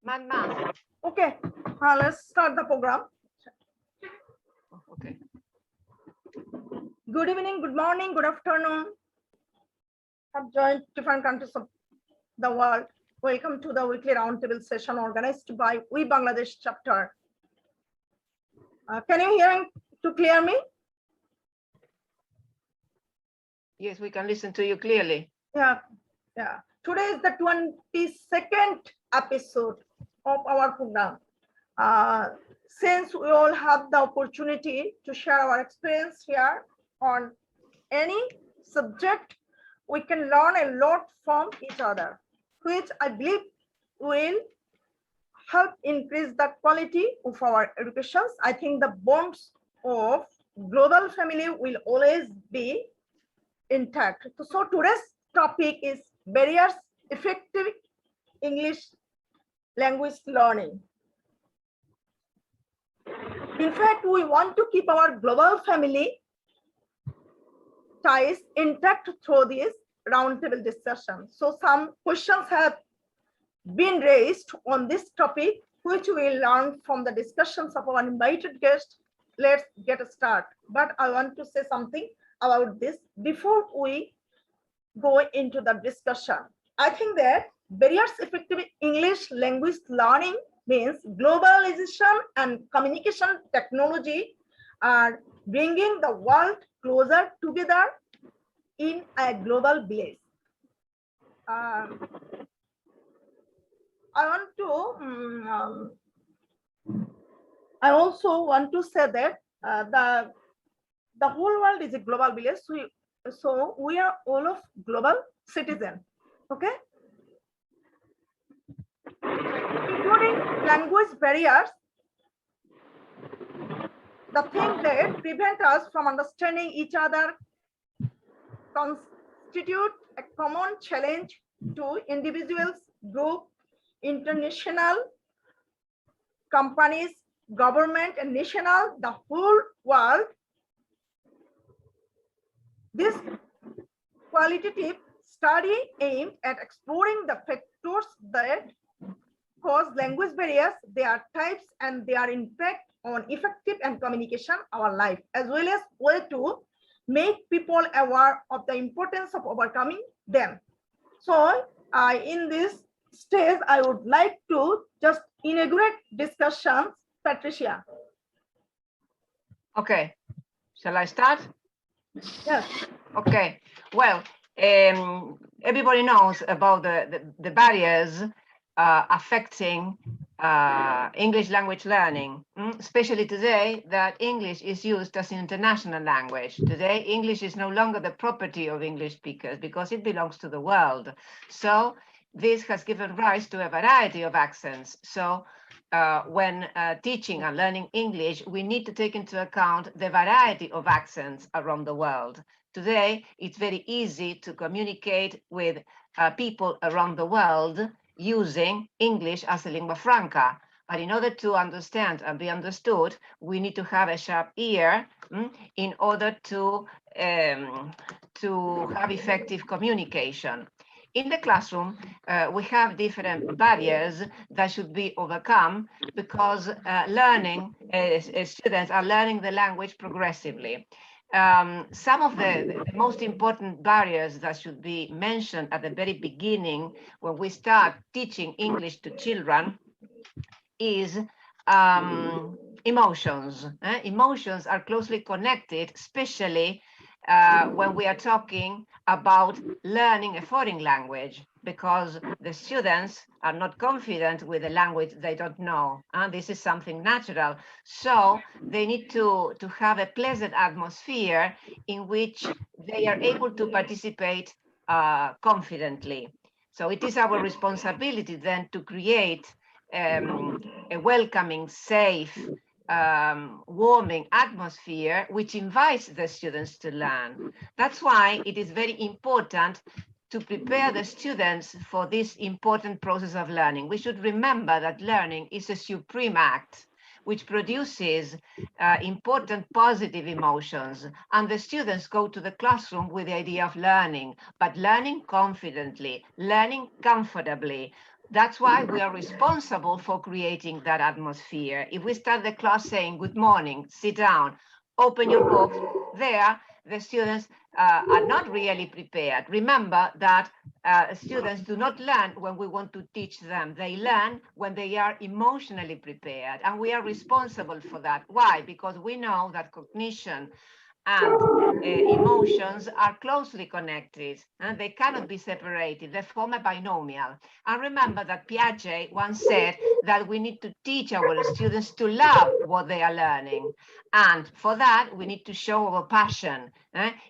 Math. Okay, let's start the program. Okay. Good evening, good morning, good afternoon. Have joined different countries of the world. Welcome to the weekly roundtable session organized by We Bangladesh chapter. Can you hear to clear me? Yes, we can listen to you clearly. Yeah. Today is the 22nd episode of our program. Since we all have the opportunity to share our experience here on any subject, we can learn a lot from each other, which I believe will help increase the quality of our education. I think the bonds of global family will always be intact. So today's topic is barriers effective English language learning. In fact, we want to keep our global family ties intact through this roundtable discussion. So some questions have been raised on this topic, which we learn from the discussions of our invited guests. Let's get started. But I want to say something about this before we go into the discussion. I think that barriers effective English language learning means globalization and communication technology are bringing the world closer together in a global village. I also want to say that the whole world is a global village. So we are all of global citizens. Okay. Including language barriers, the things that prevent us from understanding each other constitute a common challenge to individuals, groups, international companies, government, and national, the whole world. This qualitative study aimed at exploring the factors that cause language barriers, their types, and their impact on effective and communication our life, as well as way to make people aware of the importance of overcoming them. So in this stage, I would like to just inaugurate discussions. Patricia. Okay, shall I start? Yes. Okay, well, everybody knows about the barriers affecting English language learning, especially today that English is used as an international language. Today, English is no longer the property of English speakers because it belongs to the world. So this has given rise to a variety of accents. So when teaching and learning English, we need to take into account the variety of accents around the world. Today, it's very easy to communicate with people around the world using English as a lingua franca. But in order to understand and be understood, we need to have a sharp ear in order to have effective communication. In the classroom, we have different barriers that should be overcome because students are learning the language progressively. Some of the most important barriers that should be mentioned at the very beginning when we start teaching English to children is emotions. Emotions are closely connected, especially when we are talking about learning a foreign language, because the students are not confident with a language they don't know, and this is something natural. So they need to have a pleasant atmosphere in which they are able to participate confidently. So it is our responsibility then to create a welcoming, safe, warming atmosphere which invites the students to learn. That's why it is very important to prepare the students for this important process of learning. We should remember that learning is a supreme act which produces important positive emotions, and the students go to the classroom with the idea of learning, but learning confidently, learning comfortably, That's why we are responsible for creating that atmosphere. If we start the class saying, good morning, sit down, open your book, there, the students are not really prepared. Remember that students do not learn when we want to teach them. They learn when they are emotionally prepared, and we are responsible for that. Why? Because we know that cognition and emotions are closely connected and they cannot be separated. They form a binomial. And remember that Piaget once said that we need to teach our students to love what they are learning. And for that, we need to show our passion.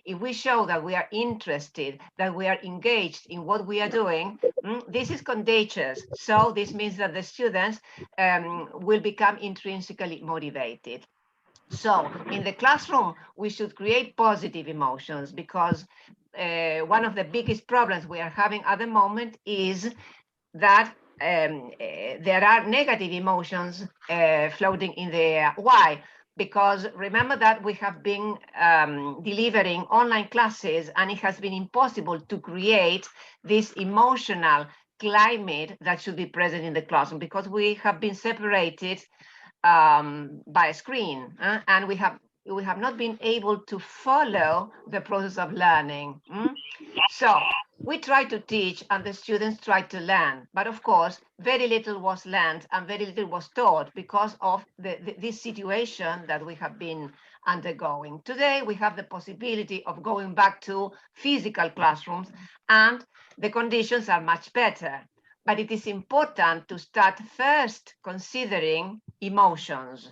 If we show that we are interested, that we are engaged in what we are doing, this is contagious. So this means that the students will become intrinsically motivated. So in the classroom, we should create positive emotions, because one of the biggest problems we are having at the moment is that there are negative emotions floating in the air. Why? Because remember that we have been delivering online classes, and it has been impossible to create this emotional climate that should be present in the classroom, because we have been separated by a screen, and we have not been able to follow the process of learning. So we try to teach and the students try to learn, but of course very little was learned and very little was taught because of this situation that we have been undergoing. Today we have the possibility of going back to physical classrooms, and the conditions are much better. But it is important to start first considering emotions.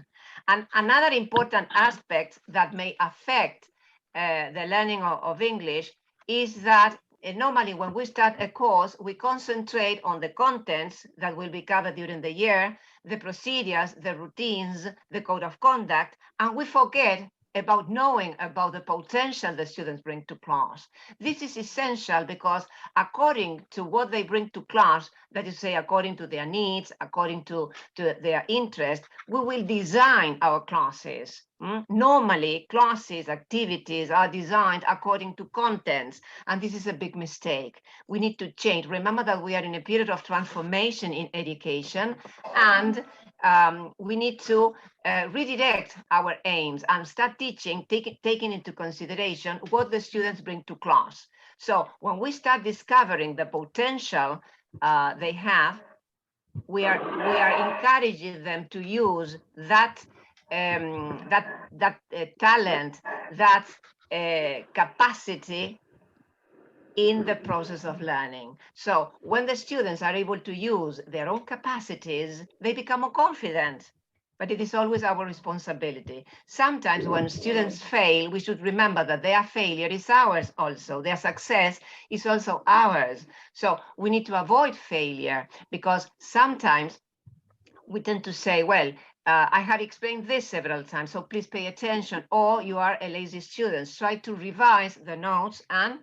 And another important aspect that may affect the learning of English is that normally when we start a course, we concentrate on the contents that will be covered during the year, the procedures, the routines, the code of conduct, and we forget about knowing about the potential the students bring to class. This is essential because according to what they bring to class, that is to say, according to their needs, according to their interest, we will design our classes. Normally, classes, activities are designed according to contents, and this is a big mistake. We need to change. Remember that we are in a period of transformation in education, and we need to redirect our aims and start teaching, taking into consideration what the students bring to class. So when we start discovering the potential they have, we are encouraging them to use that talent, that capacity in the process of learning. So when the students are able to use their own capacities, they become more confident. But it is always our responsibility. Sometimes when students fail, we should remember that their failure is ours also. Their success is also ours. So we need to avoid failure, because sometimes we tend to say, well, I have explained this several times, so please pay attention, or you are a lazy student. Try to revise the notes, and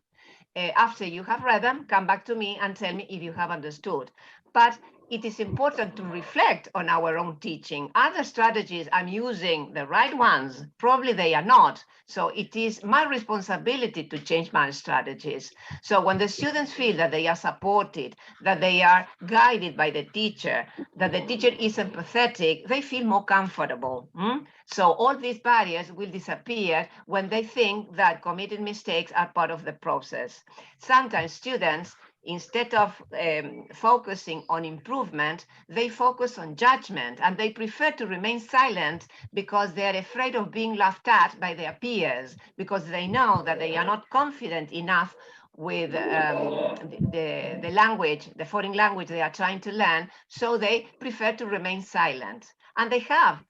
after you have read them, come back to me and tell me if you have understood. But it is important to reflect on our own teaching. Other strategies I'm using the right ones? Probably they are not. So it is my responsibility to change my strategies. So when the students feel that they are supported, that they are guided by the teacher, that the teacher is empathetic, they feel more comfortable. So all these barriers will disappear when they think that committed mistakes are part of the process. Sometimes students, instead of focusing on improvement, they focus on judgment, and they prefer to remain silent because they are afraid of being laughed at by their peers, because they know that they are not confident enough with the language, the foreign language they are trying to learn, so they prefer to remain silent. And they have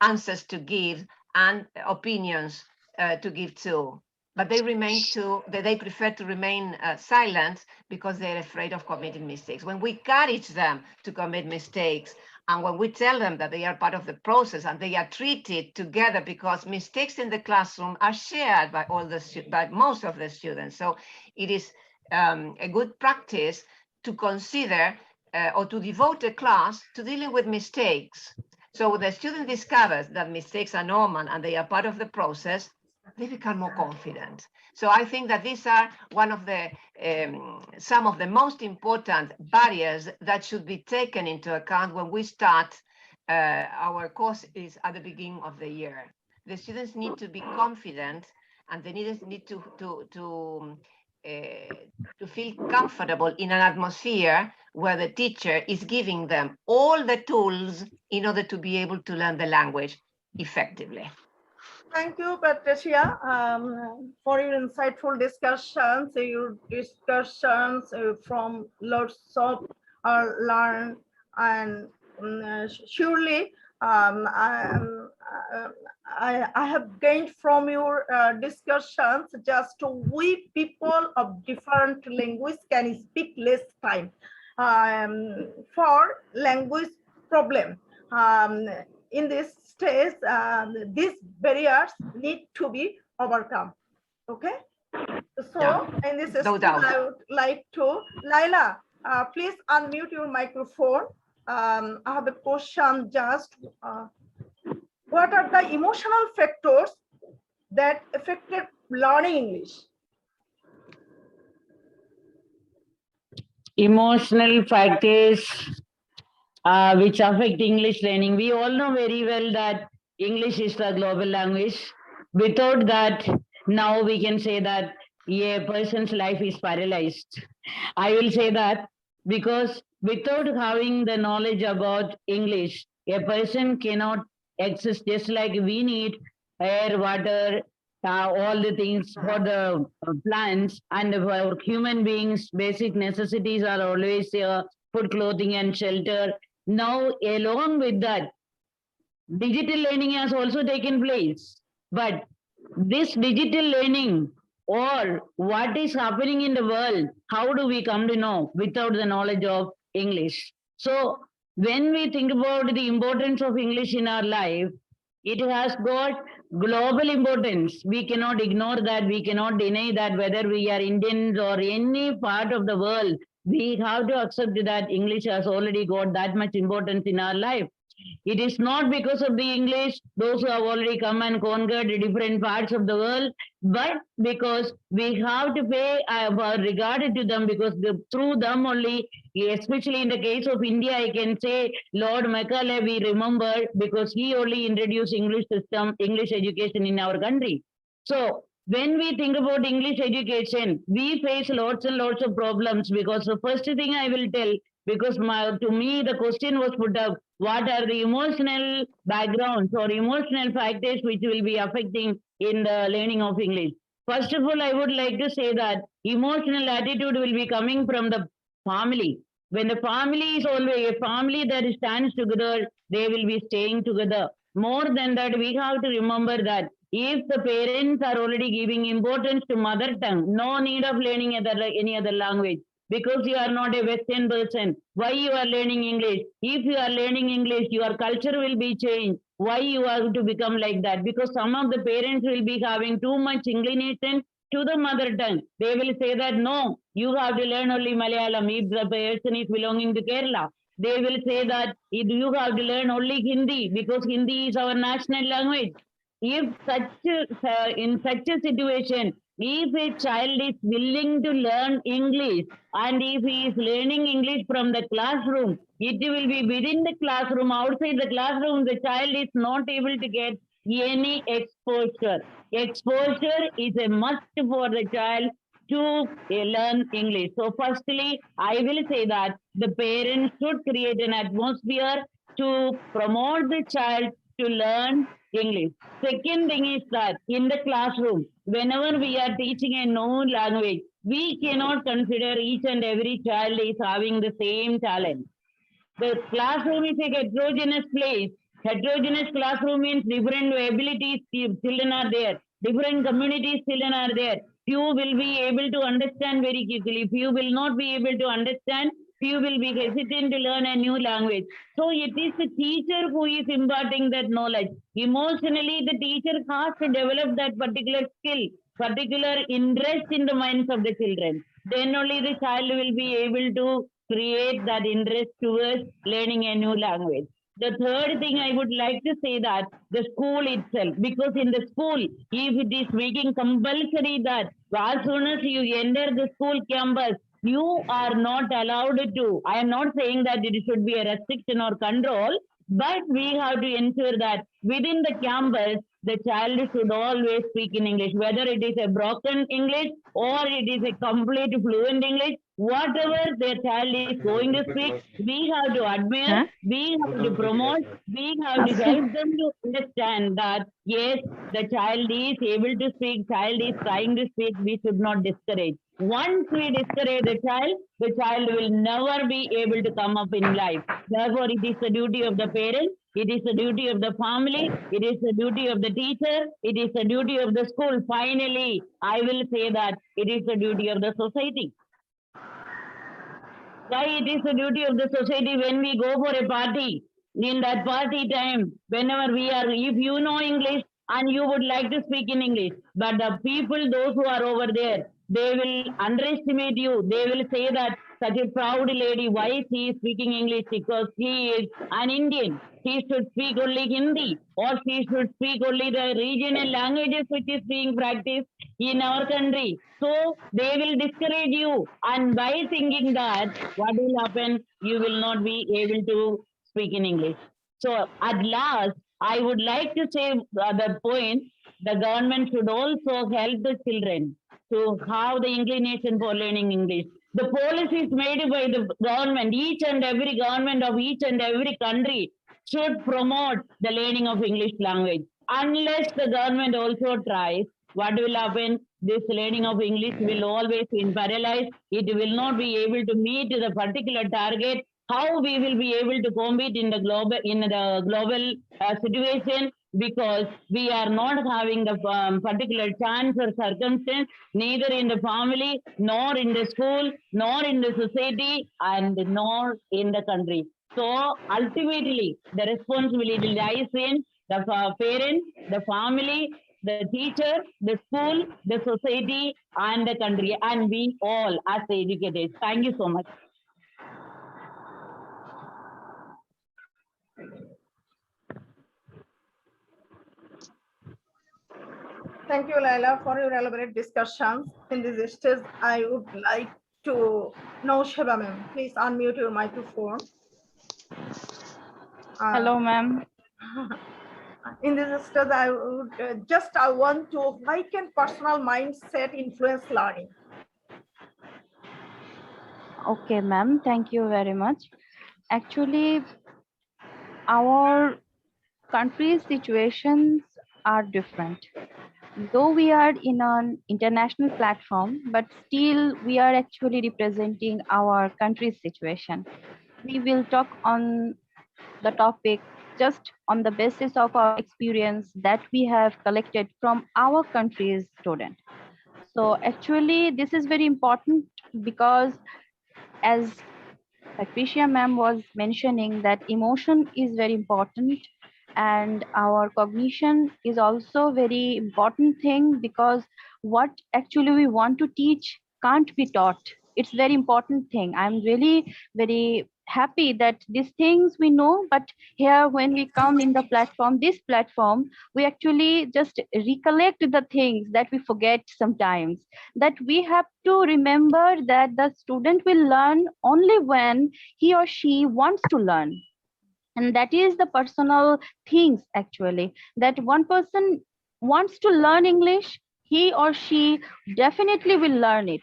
answers to give and opinions to give too. But they prefer to remain silent because they're afraid of committing mistakes. When we encourage them to commit mistakes, and when we tell them that they are part of the process and they are treated together, because mistakes in the classroom are shared by most of the students. So it is a good practice to consider or to devote a class to dealing with mistakes. So the student discovers that mistakes are normal and they are part of the process, they become more confident. So I think that these are one of the some of the most important barriers that should be taken into account when we start our course is at the beginning of the year. The students need to be confident, and they need to feel comfortable in an atmosphere where the teacher is giving them all the tools in order to be able to learn the language effectively. Thank you, Patricia, for your insightful discussions. From lots of learn, and surely I have gained from your discussions just we people of different languages can speak less time for language problem. In this stage, these barriers need to be overcome. Okay. So Yeah, in this no stage, doubt. I would like to, Laila, please unmute your microphone. I have a question just, what are the emotional factors that affected learning English? Emotional factors which affect English learning. We all know very well that English is the global language. Without that, now we can say that a person's life is paralyzed. I will say that because without having the knowledge about English, a person cannot exist, just like we need air, water, all the things for the plants, and for human beings, basic necessities are always food, clothing, and shelter. Now, along with that, digital learning has also taken place. But this digital learning or what is happening in the world, how do we come to know without the knowledge of English? So, when we think about the importance of English in our life, it has got global importance. We cannot ignore that. We cannot deny that, whether we are Indians or any part of the world. We have to accept that English has already got that much importance in our life. It is not because of the English, those who have already come and conquered different parts of the world, but because we have to pay regard to them, because through them only, especially in the case of India, I can say Lord Macaulay we remember, because he only introduced English system, English education in our country. So when we think about English education, we face lots and lots of problems, because the first thing I will tell, because to me the question was put up, what are the emotional backgrounds or emotional factors which will be affecting in the learning of English? First of all, I would like to say that emotional attitude will be coming from the family. When the family is always a family that stands together, they will be staying together. More than that, we have to remember that if the parents are already giving importance to mother tongue, no need of learning any other language, because you are not a Western person. Why you are learning English? If you are learning English, your culture will be changed. Why you have to become like that? Because some of the parents will be having too much inclination to the mother tongue. They will say that no, you have to learn only Malayalam if the person is belonging to Kerala. They will say that you have to learn only Hindi because Hindi is our national language. If in such a situation, if a child is willing to learn English, and if he is learning English from the classroom, it will be within the classroom. Outside the classroom, the child is not able to get any exposure. Exposure is a must for the child to learn English. So firstly, I will say that the parents should create an atmosphere to promote the child to learn English. Second thing is that in the classroom, whenever we are teaching a known language, we cannot consider each and every child is having the same talent. The classroom is a heterogeneous place. Heterogeneous classroom means different abilities children are there. Different communities children are there. Few will be able to understand very quickly. Few will not be able to understand. Few will be hesitant to learn a new language. So it is the teacher who is imparting that knowledge. Emotionally, the teacher has to develop that particular skill, particular interest in the minds of the children. Then only the child will be able to create that interest towards learning a new language. The third thing I would like to say that the school itself, because in the school, if it is making compulsory that as soon as you enter the school campus, you are not allowed to. I am not saying that it should be a restriction or control, but we have to ensure that within the campus, the child should always speak in English, whether it is a broken English or it is a complete fluent English, whatever the child is going to speak, we have to admire, we have to promote, we have to help them to understand that yes, the child is able to speak, child is trying to speak, we should not discourage. Once we discourage the child will never be able to come up in life. Therefore, it is the duty of the parents, it is the duty of the family, it is the duty of the teacher, it is the duty of the school. Finally, I will say that it is the duty of the society. Why it is the duty of the society when we go for a party? In that party time, whenever we are, if you know English and you would like to speak in English, but the people, those who are over there, they will underestimate you. They will say that such a proud lady, why she is speaking English? Because she is an Indian. She should speak only Hindi, or she should speak only the regional languages which is being practiced in our country. So they will discourage you. And by thinking that, what will happen? You will not be able to speak in English. So at last, I would like to say the point, the government should also help the children to have the inclination for learning English. The policies made by the government, each and every government of each and every country should promote the learning of English language. Unless the government also tries, what will happen? This learning of English will always be paralyzed. It will not be able to meet the particular target. How we will be able to compete in the global situation, because we are not having the particular chance or circumstance, neither in the family, nor in the school, nor in the society, and nor in the country. So ultimately, the responsibility lies in the parent, the family, the teacher, the school, the society, and the country, and we all as the educators. Thank you so much. Thank you, Laila, for your elaborate discussions. In this stage, I would like to know Sheba ma'am. Please unmute your microphone. Hello, ma'am. In this stage, I would I want to, why can personal mindset influence learning? Okay, ma'am. Thank you very much. Actually, our country's situations are different. Though we are in an international platform, but still we are actually representing our country's situation. We will talk on the topic just on the basis of our experience that we have collected from our country's student. So actually, this is very important because as Patricia ma'am was mentioning that emotion is very important and our cognition is also very important thing, because what actually we want to teach can't be taught. It's very important thing. I'm really very happy that these things we know, but here when we come in the platform, this platform, we actually just recollect the things that we forget sometimes, that we have to remember that the student will learn only when he or she wants to learn. And that is the personal things actually, that one person wants to learn English, he or she definitely will learn it,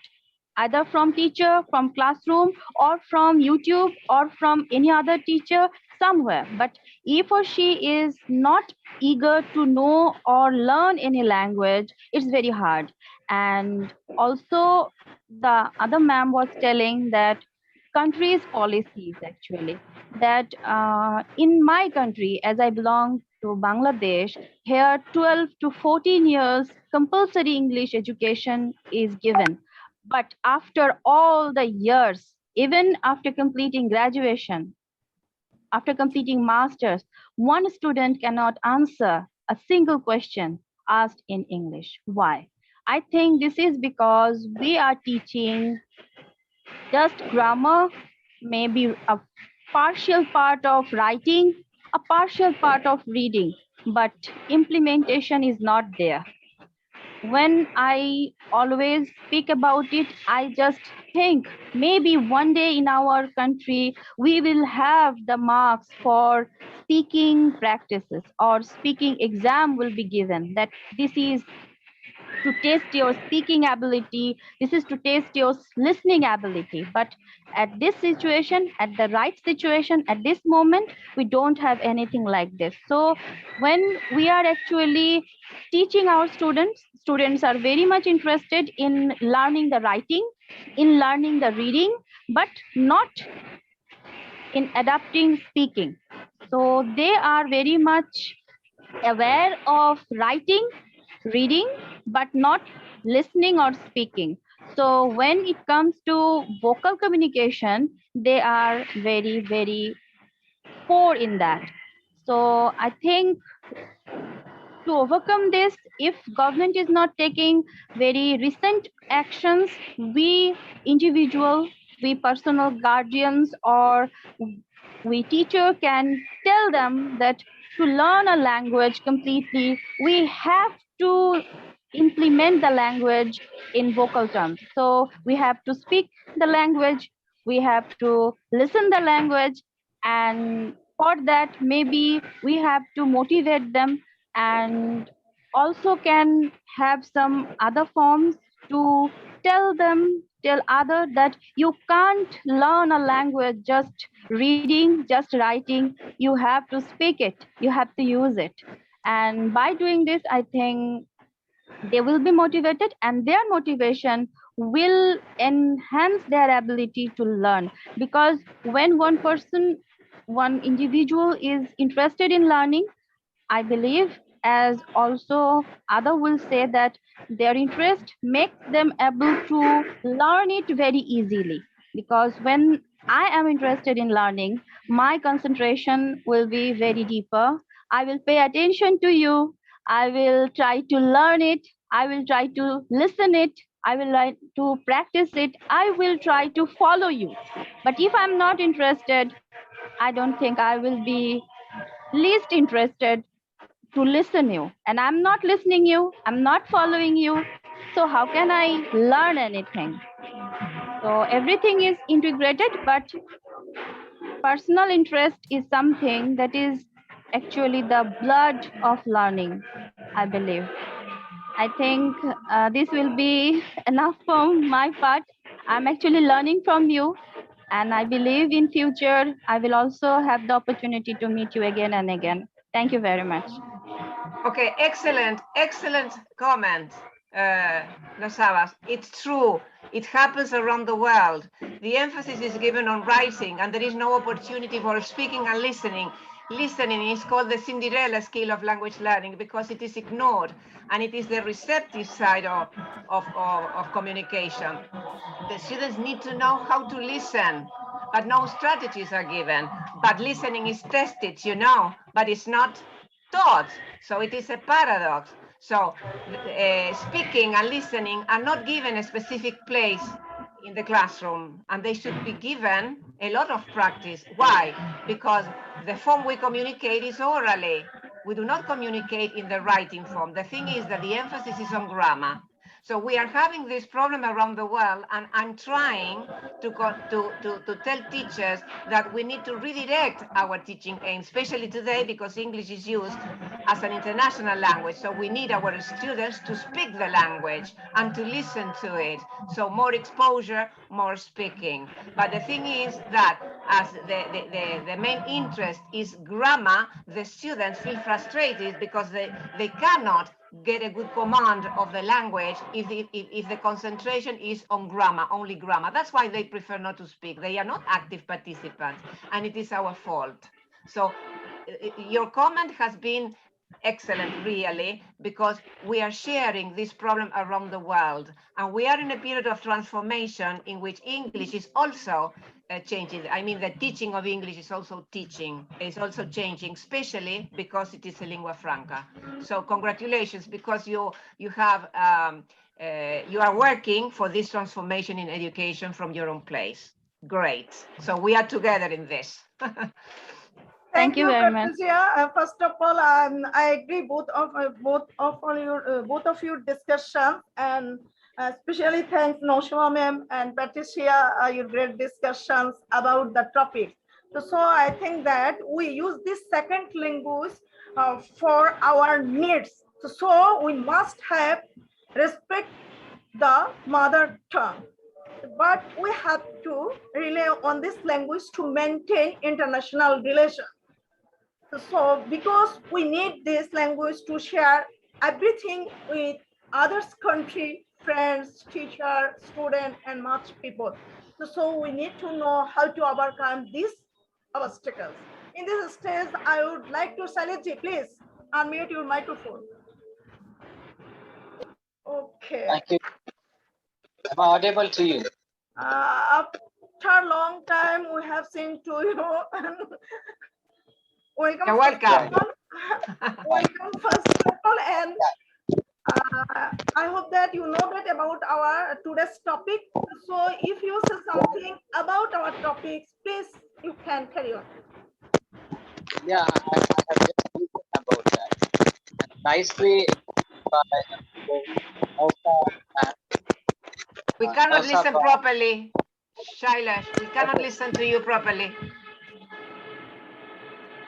either from teacher, from classroom, or from YouTube, or from any other teacher somewhere. But if or she is not eager to know or learn any language, it's very hard. And also the other ma'am was telling that country's policies actually, that in my country, as I belong to Bangladesh, here 12 to 14 years compulsory English education is given. But after all the years, even after completing graduation, after completing masters, one student cannot answer a single question asked in English. Why? I think this is because we are teaching just grammar, maybe a partial part of writing, a partial part of reading, but implementation is not there. When I always speak about it, I just think maybe one day in our country, we will have the marks for speaking practices, or speaking exam will be given, that this is to test your speaking ability, this is to test your listening ability. But at this situation, at the right situation, at this moment, we don't have anything like this. So when we are actually teaching our students are very much interested in learning the writing, in learning the reading, but not in adapting speaking. So they are very much aware of writing, reading, but not listening or speaking. So when it comes to vocal communication, they are very, very poor in that. So I think to overcome this, if government is not taking very recent actions, we individual, we personal guardians, or we teacher can tell them that to learn a language completely, we have to implement the language in vocal terms. So we have to speak the language, we have to listen the language, and for that maybe we have to motivate them, and also can have some other forms to tell other that you can't learn a language just reading, just writing. You have to speak it, you have to use it. And by doing this, I think they will be motivated, and their motivation will enhance their ability to learn. Because when one person, one individual is interested in learning, I believe, as also other will say, that their interest makes them able to learn it very easily. Because when I am interested in learning, my concentration will be very deeper. I will pay attention to you. I will try to learn it. I will try to listen it. I will try to practice it. I will try to follow you. But if I'm not interested, I don't think I will be least interested to listen you, and I'm not listening you, I'm not following you, so how can I learn anything? So everything is integrated, but personal interest is something that is actually the blood of learning, I believe. I think this will be enough from my part. I'm actually learning from you, and I believe in future I will also have the opportunity to meet you again and again. Thank you very much. Okay, excellent comment, Los Sabas. It's true, it happens around the world. The emphasis is given on writing, and there is no opportunity for speaking and listening. Listening is called the Cinderella skill of language learning because it is ignored, and it is the receptive side of communication. The students need to know how to listen, but no strategies are given. But listening is tested, you know, but it's not taught. So it is a paradox. So speaking and listening are not given a specific place in the classroom, and they should be given a lot of practice. Why? Because the form we communicate is orally. We do not communicate in the writing form. The thing is that the emphasis is on grammar. So we are having this problem around the world, and I'm trying to tell teachers that we need to redirect our teaching aim, especially today because English is used as an international language. So we need our students to speak the language and to listen to it. So more exposure, more speaking. But the thing is that as the main interest is grammar, the students feel frustrated because they cannot get a good command of the language if the concentration is on grammar, only grammar. That's why they prefer not to speak. They are not active participants, and it is our fault. So your comment has been excellent, really, because we are sharing this problem around the world, and we are in a period of transformation in which English is also changing. I mean, the teaching of English is also changing, especially because it is a lingua franca. So congratulations, because you are working for this transformation in education from your own place. Great. So we are together in this. Thank you very much. Patricia. First of all, I agree both of your discussion, and especially thanks Noshima ma'am and Patricia, your great discussions about the topic. So I think that we use this second language for our needs. So we must have respect the mother tongue, but we have to rely on this language to maintain international relations. So because we need this language to share everything with others country, friends, teacher, student, and much people. So we need to know how to overcome these obstacles. In this stage, I would like to Saliji, please unmute your microphone. Okay. Thank you. Am I audible to you? After a long time, we have seen to you. Welcome. You're welcome. Welcome first of all, and I hope that you know that about our today's topic. So if you say something about our topics, please you can carry on. Yeah, I have just spoken about that. And nicely by We cannot listen properly, Shailesh. We cannot listen to you properly.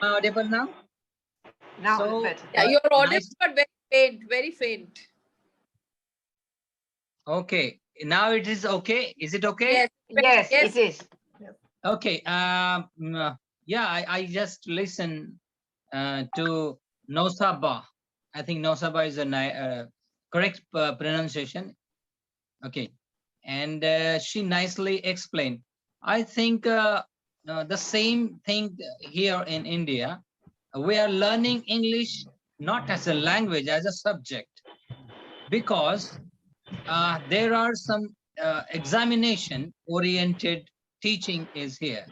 Am I audible now? Now, So, better. Yeah, you're audible, nice. but very faint, very faint. Okay, now it is okay. Is it okay? Yes, Yes, yes. it is. Okay. Yeah, I just listened to Nosaba. I think Nosaba is a correct pronunciation. Okay, and she nicely explained. I think the same thing here in India. We are learning English not as a language, as a subject, because there are some examination-oriented teaching is here.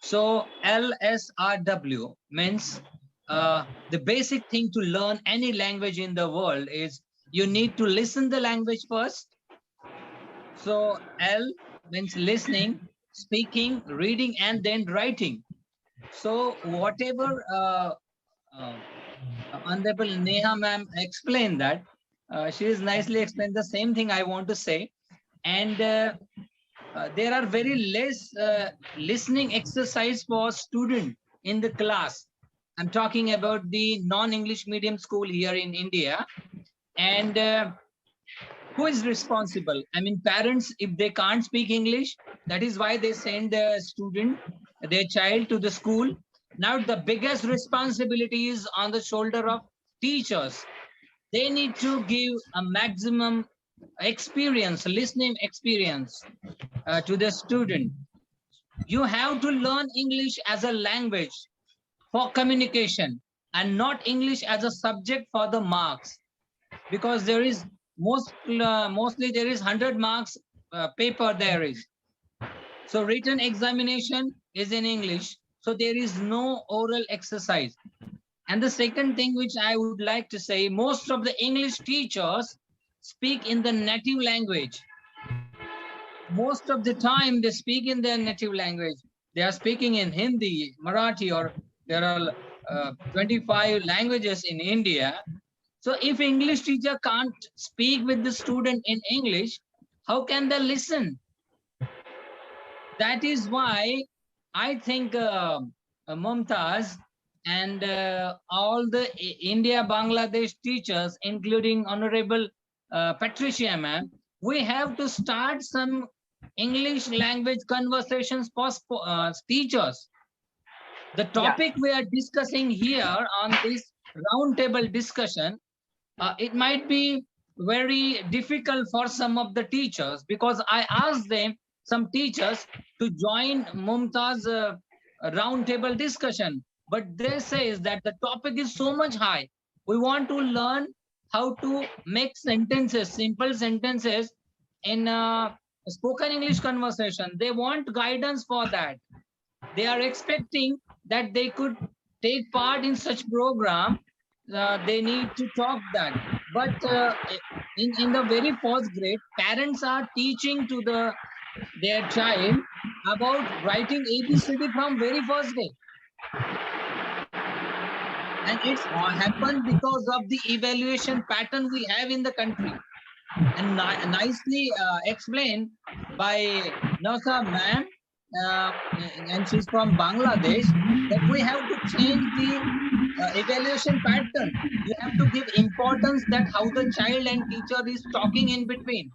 So LSRW means the basic thing to learn any language in the world is you need to listen the language first. So L means listening, speaking, reading, and then writing. So whatever Honorable Neha ma'am explained that, she has nicely explained the same thing I want to say. And there are very less listening exercise for student in the class. I'm talking about the non-English medium school here in India. And who is responsible? I mean, parents, if they can't speak English, that is why they send their student, their child to the school. Now, the biggest responsibility is on the shoulder of teachers. They need to give a maximum experience, listening experience to the student. You have to learn English as a language for communication and not English as a subject for the marks, because there is mostly there is 100 marks paper there is. So written examination is in English. So there is no oral exercise. And the second thing which I would like to say, most of the English teachers speak in the native language. Most of the time they speak in their native language. They are speaking in Hindi, Marathi, or there are 25 languages in India. So if English teacher can't speak with the student in English, how can they listen? That is why I think Mumtaz and all the India Bangladesh teachers, including Honorable Patricia ma'am, we have to start some English language conversations for teachers. The topic we are discussing here on this roundtable discussion, it might be very difficult for some of the teachers, because I asked them, some teachers, to join Mumtaz roundtable discussion, but they say that the topic is so much high. We want to learn how to make sentences, simple sentences in spoken English conversation. They want guidance for that. They are expecting that they could take part in such program. They need to talk that. But in the very first grade, parents are teaching to their child about writing ABCD from very first day. And it's happened because of the evaluation pattern we have in the country. And nicely explained by Nasa ma'am, and she's from Bangladesh, that we have to change the evaluation pattern. You have to give importance that how the child and teacher is talking in between.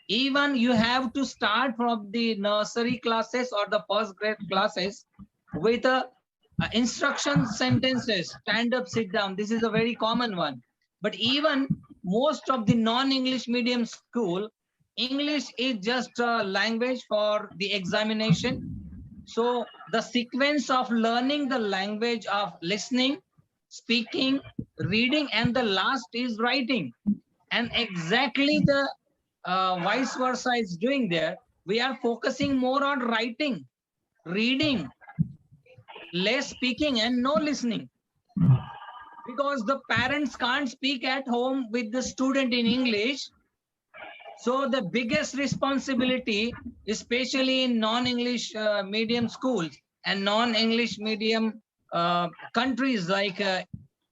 Even you have to start from the nursery classes or the first grade classes with a instruction sentences, stand up, sit down. This is a very common one. But even most of the non-English medium school, English is just a language for the examination. So the sequence of learning the language of listening, speaking, reading, and the last is writing. And exactly the vice versa is doing there. We are focusing more on writing, reading, less speaking and no listening, because the parents can't speak at home with the student in English. So the biggest responsibility, especially in non-English medium schools and non-English medium countries like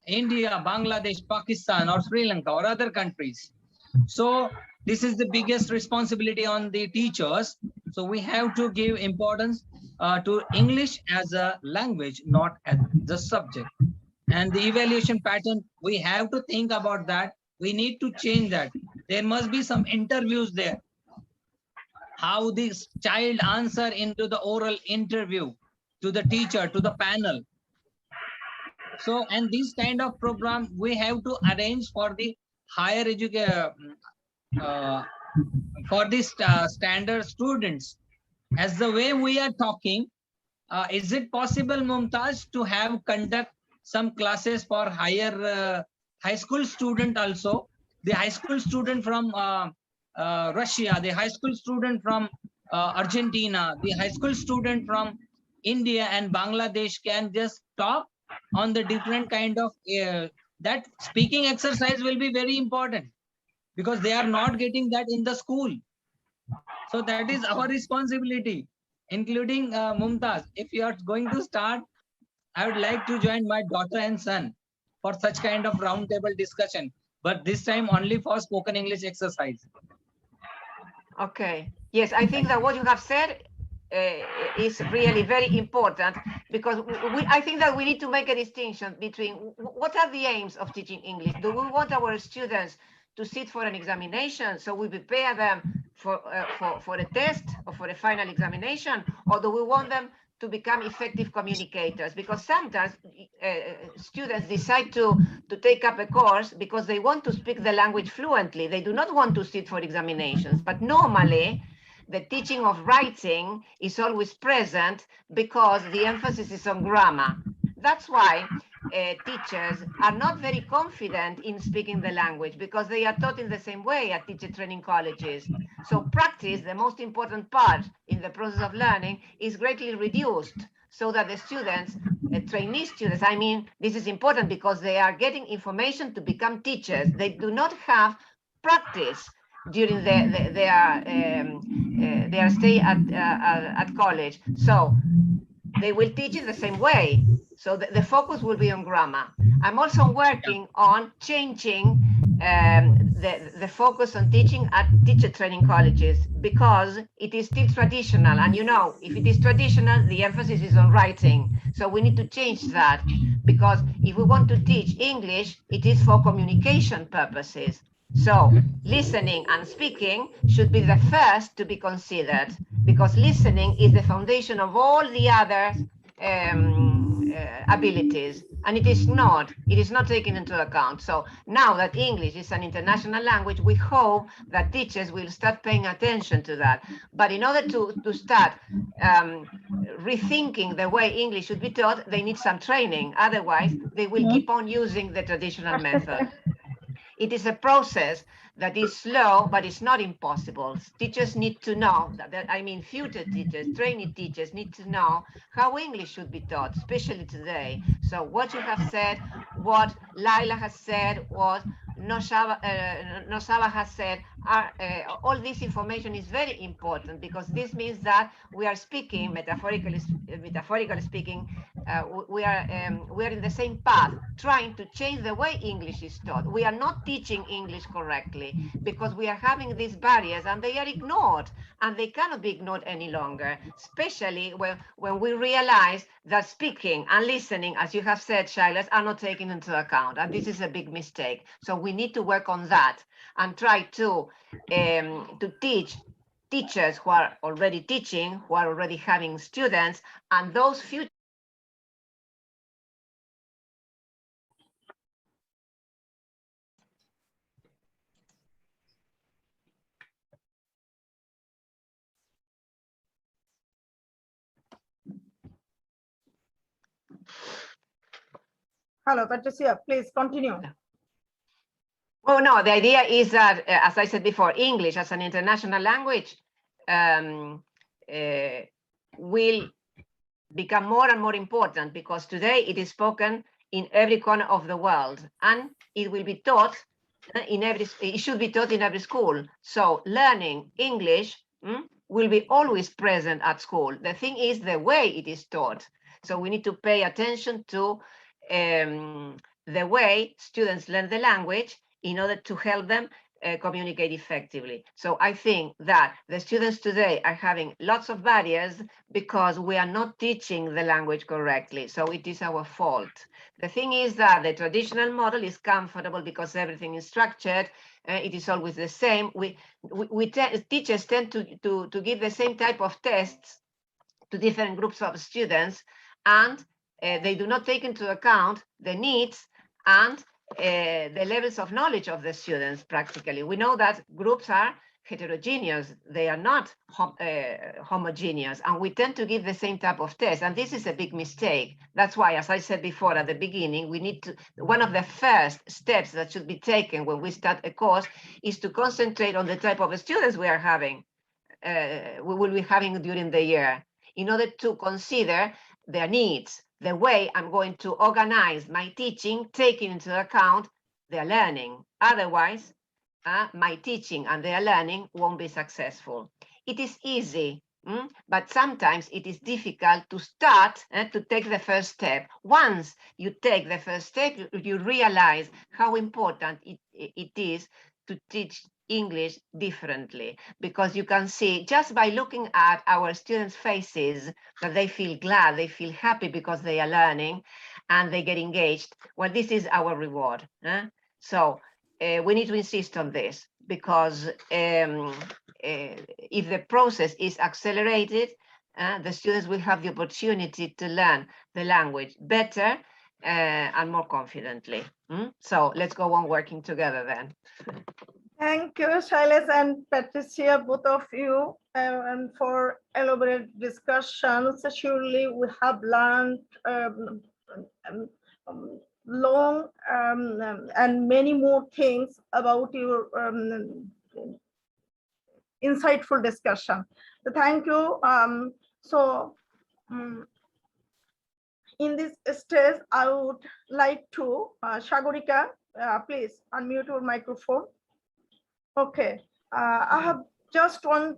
India, Bangladesh, Pakistan, or Sri Lanka, or other countries. So this is the biggest responsibility on the teachers. So we have to give importance to English as a language, not as the subject. And the evaluation pattern, we have to think about that. We need to change that. There must be some interviews there. How this child answer into the oral interview to the teacher, to the panel. So, and this kind of program we have to arrange for the higher education, for these standard students. As the way we are talking, is it possible, Mumtaz, to have conduct some classes for higher high school student also? The high school student from Russia, the high school student from Argentina, the high school student from India and Bangladesh can just talk on the different kind of that speaking exercise will be very important, because they are not getting that in the school. So that is our responsibility, including Mumtaz. If you are going to start, I would like to join my daughter and son for such kind of roundtable discussion, but this time only for spoken English exercise. Okay. Yes, I think that what you have said is really very important, because I think that we need to make a distinction between what are the aims of teaching English. Do we want our students to sit for an examination, so we prepare them for a test or for a final examination, or do we want them to become effective communicators? Because sometimes students decide to take up a course because they want to speak the language fluently. They do not want to sit for examinations. But normally, the teaching of writing is always present because the emphasis is on grammar. That's why teachers are not very confident in speaking the language, because they are taught in the same way at teacher training colleges. So practice, the most important part in the process of learning, is greatly reduced, so that the students, trainee students, I mean, this is important because they are getting information to become teachers. They do not have practice during their stay at college. So they will teach in the same way. So the focus will be on grammar. I'm also working on changing the focus on teaching at teacher training colleges, because it is still traditional. And you know, if it is traditional, the emphasis is on writing. So we need to change that, because if we want to teach English, it is for communication purposes. So listening and speaking should be the first to be considered, because listening is the foundation of all the other abilities, and it is not taken into account. So now that English is an international language, we hope that teachers will start paying attention to that. But in order to start rethinking the way English should be taught, they need some training. Otherwise, they will keep on using the traditional method. It is a process that is slow, but it's not impossible. Teachers need to know, I mean, future teachers, trainee teachers need to know how English should be taught, especially today. So what you have said, what Laila has said, what Nosaba has said, all this information is very important, because this means that we are speaking, metaphorically speaking, we are in the same path, trying to change the way English is taught. We are not teaching English correctly because we are having these barriers, and they are ignored, and they cannot be ignored any longer, especially when we realize that speaking and listening, as you have said, Shailas, are not taken into account, and this is a big mistake. So we need to work on that and try to teach teachers who are already teaching, who are already having students, and those future. Hello, Patricia, please continue. Oh, no, the idea is that, as I said before, English as an international language will become more and more important, because today it is spoken in every corner of the world, and it will be taught it should be taught in every school. So learning English will be always present at school. The thing is the way it is taught. So we need to pay attention to the way students learn the language in order to help them communicate effectively. So I think that the students today are having lots of barriers because we are not teaching the language correctly. So it is our fault. The thing is that the traditional model is comfortable because everything is structured. It is always the same. Teachers tend to give the same type of tests to different groups of students, and they do not take into account the needs and the levels of knowledge of the students. Practically, we know that groups are heterogeneous, they are not homogeneous, and we tend to give the same type of test, and this is a big mistake. That's why, as I said before at the beginning, we need to, one of the first steps that should be taken when we start a course is to concentrate on the type of students we are having, we will be having during the year, in order to consider their needs, the way I'm going to organize my teaching, taking into account their learning. Otherwise, my teaching and their learning won't be successful. It is easy, but sometimes it is difficult to start, to take the first step. Once you take the first step, you realize how important it is to teach English differently, because you can see just by looking at our students' faces that they feel glad, they feel happy because they are learning and they get engaged. Well, this is our reward. So we need to insist on this, because if the process is accelerated, the students will have the opportunity to learn the language better and more confidently. So let's go on working together then. Thank you, Shailesh and Patricia, both of you, and for elaborate discussions. Surely we have learned long and many more things about your insightful discussion. So thank you. In this stage, I would like to, Shagorika, please unmute your microphone. Okay, I have just want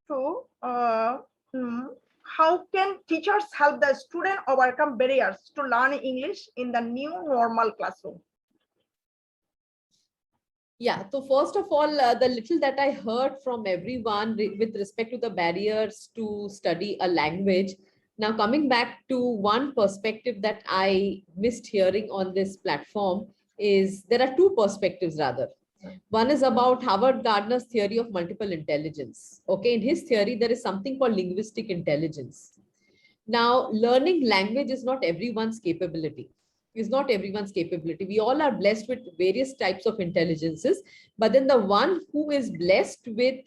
to, how can teachers help the student overcome barriers to learn English in the new normal classroom? Yeah, so first of all, the little that I heard from everyone with respect to the barriers to study a language. Now, coming back to one perspective that I missed hearing on this platform is there are two perspectives rather. One is about Howard Gardner's theory of multiple intelligence. Okay, in his theory, there is something called linguistic intelligence. Now, learning language is not everyone's capability. Is not everyone's capability. We all are blessed with various types of intelligences, but then the one who is blessed with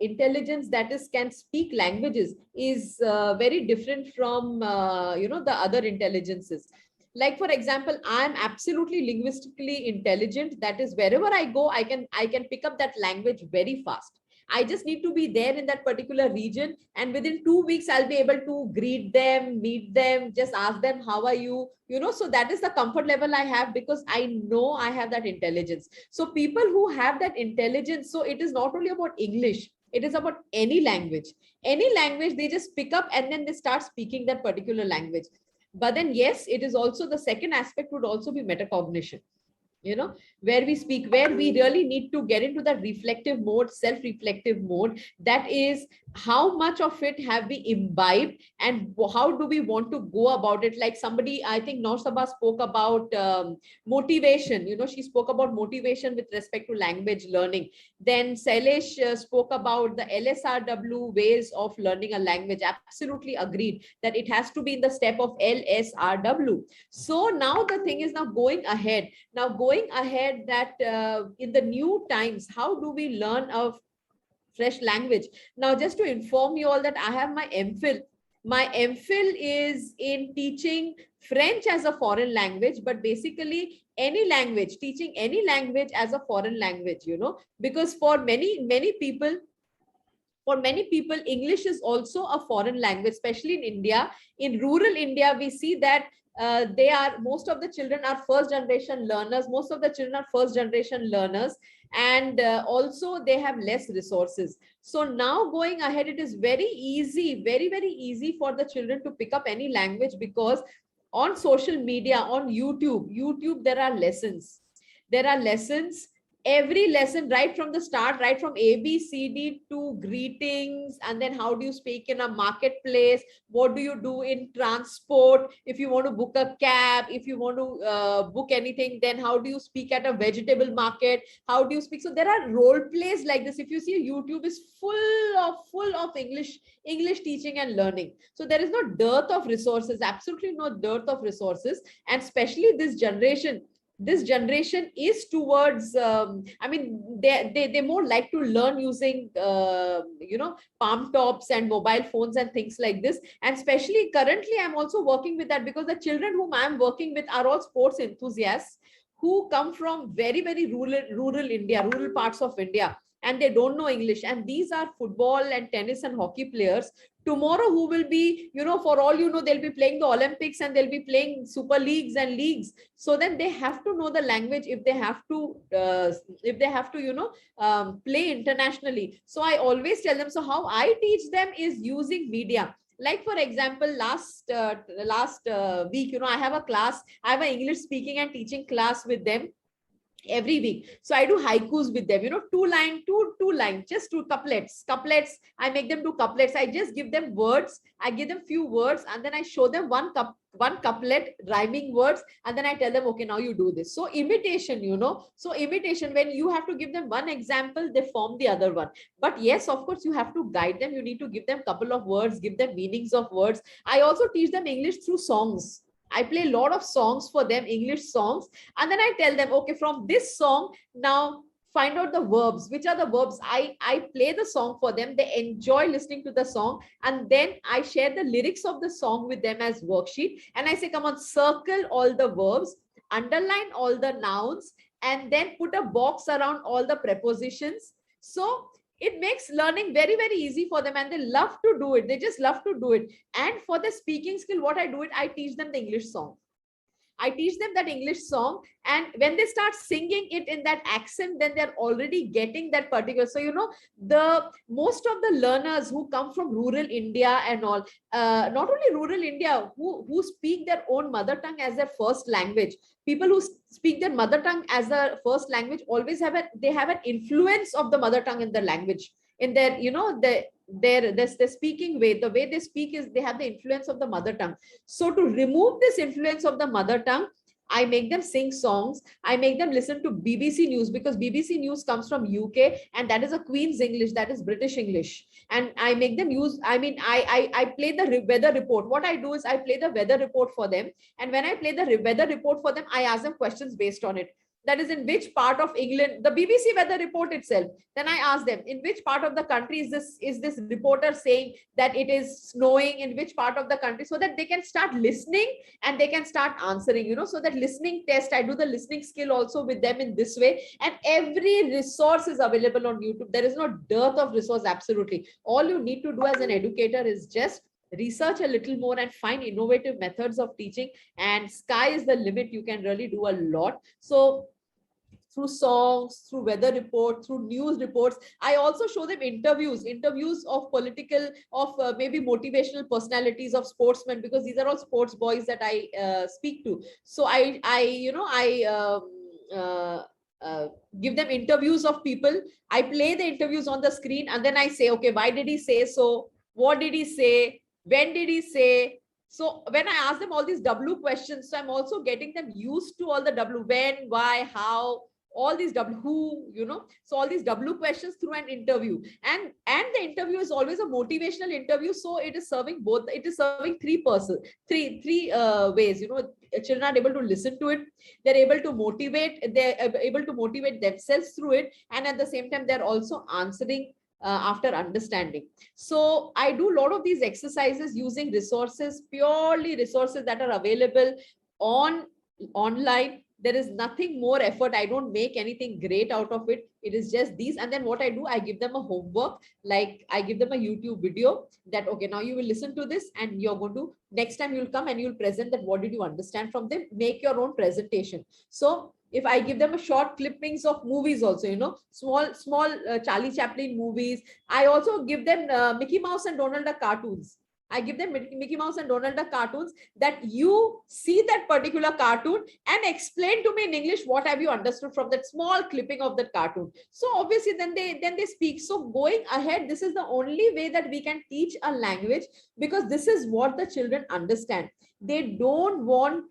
intelligence that is can speak languages is very different from the other intelligences. Like, for example, I'm absolutely linguistically intelligent. That is, wherever I go, I can pick up that language very fast. I just need to be there in that particular region, and within 2 weeks, I'll be able to greet them, meet them, just ask them, how are you? So that is the comfort level I have, because I know I have that intelligence. So people who have that intelligence, so it is not only about English. It is about any language. Any language, they just pick up and then they start speaking that particular language. But then, yes, it is also the second aspect would also be metacognition. You know, where we speak, where we really need to get into that reflective mode, self-reflective mode. That is, how much of it have we imbibed and how do we want to go about it? Like somebody, I think Nausaba spoke about motivation. You know, she spoke about motivation with respect to language learning. Then Sailesh spoke about the LSRW ways of learning a language. Absolutely agreed that it has to be in the step of LSRW. So now the thing is, now going ahead that in the new times, how do we learn a fresh language? Now, just to inform you all that I have my MPhil. My MPhil is in teaching French as a foreign language, but basically any language, teaching any language as a foreign language, you know, because for many people, English is also a foreign language, especially in India. In rural India, we see that most of the children are first generation learners. And also they have less resources. So now going ahead, it is very easy, very, very easy for the children to pick up any language, because on social media, on YouTube, there are lessons. Every lesson, right from the start, right from ABCD to greetings, and then how do you speak in a marketplace, what do you do in transport, if you want to book a cab, if you want to book anything, then how do you speak at a vegetable market, how do you speak. So there are role plays like this. If you see, YouTube is full of English teaching and learning. So there is no dearth of resources, absolutely no dearth of resources. And especially this generation is towards I mean, they more like to learn using you know, palm tops and mobile phones and things like this. And especially currently, I'm also working with that, because the children whom I'm working with are all sports enthusiasts who come from very, very rural India, rural parts of India, and they don't know English. And these are football and tennis and hockey players tomorrow who will be, you know, for all you know, they'll be playing the Olympics and they'll be playing super leagues and leagues. So then they have to know the language if they have to you know, play internationally. So I always tell them, so how I teach them is using media. Like, for example, last week, you know, I have an English speaking and teaching class with them every week. So I do haikus with them, you know, two line, just two couplets. I make them do couplets. I just give them words. I give them few words, and then I show them one couplet, rhyming words, and then I tell them, okay, now you do this. So imitation, you know, when you have to give them one example, they form the other one. But yes, of course, you have to guide them. You need to give them a couple of words, give them meanings of words. I also teach them English through songs. I play a lot of songs for them, English songs. And then I tell them, okay, from this song, now find out the verbs. Which are the verbs? I play the song for them. They enjoy listening to the song. And then I share the lyrics of the song with them as worksheet. And I say, come on, circle all the verbs, underline all the nouns, and then put a box around all the prepositions. So it makes learning very, very easy for them, and they love to do it. They just love to do it. And for the speaking skill, what I do it, I teach them the English song. I teach them that English song, and when they start singing it in that accent, then they're already getting that particular. So, you know, most of the learners who come from rural India and all, not only rural India, who speak their own mother tongue as their first language, people who speak their mother tongue as a first language always have an influence of the mother tongue in the language, in their, you know, their speaking way. The way they speak is they have the influence of the mother tongue. So to remove this influence of the mother tongue, I make them sing songs. I make them listen to BBC News, because BBC News comes from UK, and that is a Queen's English, that is British English. And I make them use, I mean, I play the weather report. What I do is I play the weather report for them. And when I play the weather report for them, I ask them questions based on it. That is, in which part of England, the BBC weather report itself. Then I ask them, in which part of the country is this reporter saying that it is snowing, in which part of the country, so that they can start listening and they can start answering, you know. So that listening test, I do the listening skill also with them in this way. And every resource is available on YouTube. There is no dearth of resource, absolutely. All you need to do as an educator is just research a little more and find innovative methods of teaching, and sky is the limit. You can really do a lot. So through songs, through weather report, through news reports. I also show them interviews of political, of maybe motivational personalities, of sportsmen, because these are all sports boys that I speak to. So give them interviews of people. I play the interviews on the screen, and then I say, okay, why did he say so? What did he say? When did he say? So when I ask them all these W questions, so I'm also getting them used to all the W, when, why, how, all these W, who, so all these W questions through an interview. And the interview is always a motivational interview. So it is serving both, it is serving three ways, children are able to listen to it. They're able to motivate, they're able to motivate themselves through it. And at the same time, they're also answering after understanding. So I do a lot of these exercises using resources, purely resources that are available online. There is nothing more effort. I don't make anything great out of it. It is just these. And then what I do, I give them a homework, like I give them a YouTube video that, okay, now you will listen to this, and you're going to, next time you'll come and you'll present that, what did you understand from them? Make your own presentation. So if I give them a short clippings of movies also, small Charlie Chaplin movies. I also give them Mickey Mouse and Donald Duck cartoons. I give them Mickey Mouse and Donald Duck cartoons, that you see that particular cartoon and explain to me in English, what have you understood from that small clipping of that cartoon. So obviously then they speak. So going ahead, this is the only way that we can teach a language, because this is what the children understand. They don't want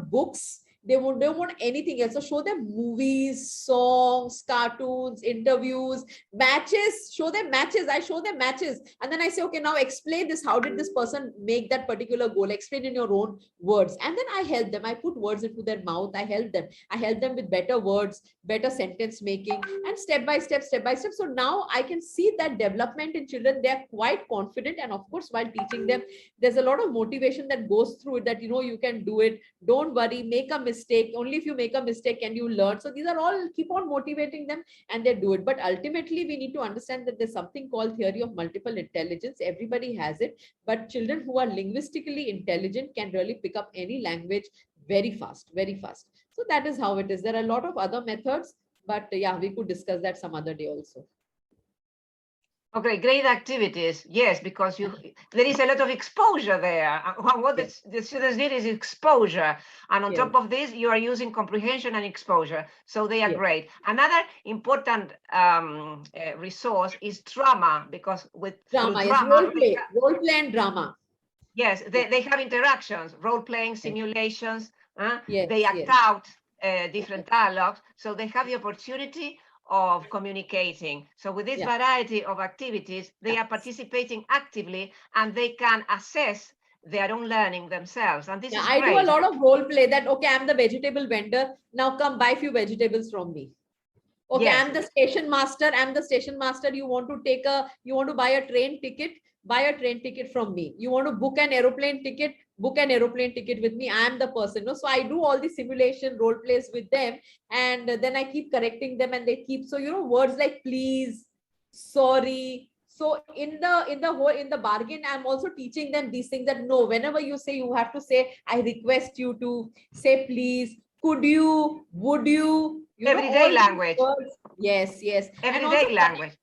books. They don't want anything else. So show them movies, songs, cartoons, interviews, matches. Show them matches. I show them matches. And then I say, okay, now explain this. How did this person make that particular goal? Explain in your own words. And then I help them. I put words into their mouth. I help them with better words, better sentence making, and step by step. So now I can see that development in children. They're quite confident. And of course, while teaching them, there's a lot of motivation that goes through it, that, you can do it. Don't worry, make a mistake. Only if you make a mistake can you learn. So these are all, keep on motivating them, and they do it. But ultimately, we need to understand that there's something called theory of multiple intelligence. Everybody has it, but children who are linguistically intelligent can really pick up any language very fast, very fast. So that is how it is. There are a lot of other methods, but yeah, we could discuss that some other day also. Okay, great activities. Yes, because there is a lot of exposure there. What the students need is exposure. And on top of this, you are using comprehension and exposure. So they are great. Another important resource is drama, because with drama, role play and drama. Yes, they have interactions, role playing, simulations. They act out different dialogues. So they have the opportunity of communicating. So with this variety of activities, they are participating actively, and they can assess their own learning themselves. And this is great. I do a lot of role play, that, okay, I'm the vegetable vendor. Now come buy few vegetables from me. Okay, yes. I'm the station master. You want to buy a train ticket. Buy a train ticket from me. You want to book an aeroplane ticket. Book an aeroplane ticket with me. I am the person. So I do all the simulation role plays with them, and then I keep correcting them, and they keep, so words like please, sorry. So in the bargain, I'm also teaching them these things, that no, whenever you say, you have to say, I request you to say please, could you, would you. Everyday language. Words. Yes. Everyday language.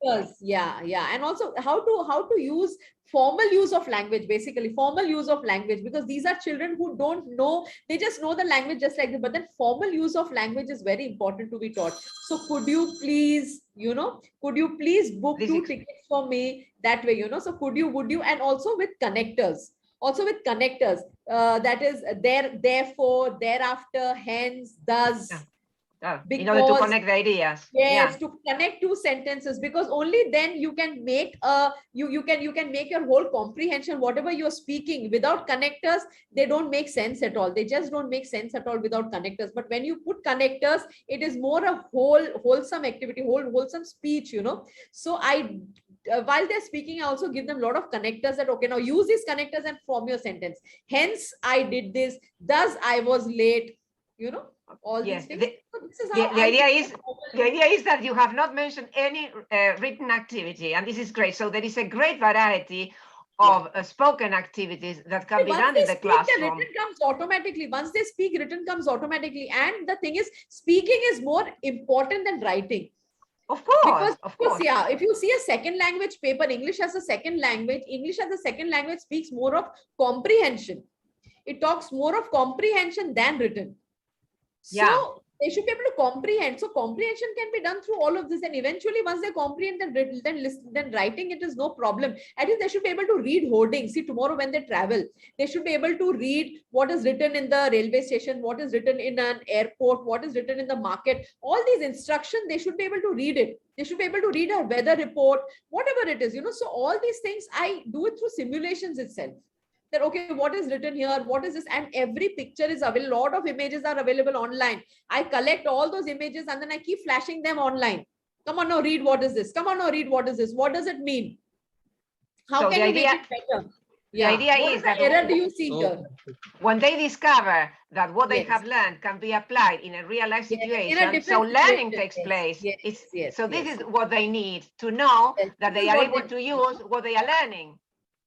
Yeah. And also how to use formal use of language, basically formal use of language, because these are children who don't know, they just know the language just like this, but then formal use of language is very important to be taught. So could you please, book 2 tickets for me, that way, so could you, would you, and also with connectors. That is there, therefore, thereafter, hence, thus. In order to connect the ideas. Yes, to connect 2 sentences, because only then you can make you can make your whole comprehension, whatever you're speaking. Without connectors, they don't make sense at all. They just don't make sense at all without connectors. But when you put connectors, it is more a wholesome activity, wholesome speech, So while they're speaking, I also give them a lot of connectors, that, okay, now use these connectors and form your sentence. Hence, I did this. Thus, I was late, all these things. The idea is that you have not mentioned any written activity, and this is great. So there is a great variety of spoken activities that can be Once done they in the speak, the classroom. written comes automatically. Once they speak, written comes automatically. And the thing is, speaking is more important than writing. Of course, Because yeah, if you see a second language paper, English as a second language, speaks more of comprehension. It talks more of comprehension than written. Yeah. So they should be able to comprehend. So comprehension can be done through all of this. And eventually, once they comprehend, then writing it is no problem. At least they should be able to read hoardings. See, tomorrow when they travel, they should be able to read what is written in the railway station, what is written in an airport, what is written in the market. All these instructions, they should be able to read it. They should be able to read a weather report, whatever it is, So all these things, I do it through simulations itself. That, okay, what is written here, what is this, and every picture is available. A lot of images are available online. I collect all those images and then I keep flashing them online. Come on now, read what is this. Come on now, read what is this. What does it mean? How So can you make it better? The idea is that error do you see here? When they discover that what they Yes. have learned can be applied in a real life Yes, in a situation, different so learning situation, takes yes, place. yes, So this yes. is what they need to know, Yes, that this they is are what able they to use what they are learning.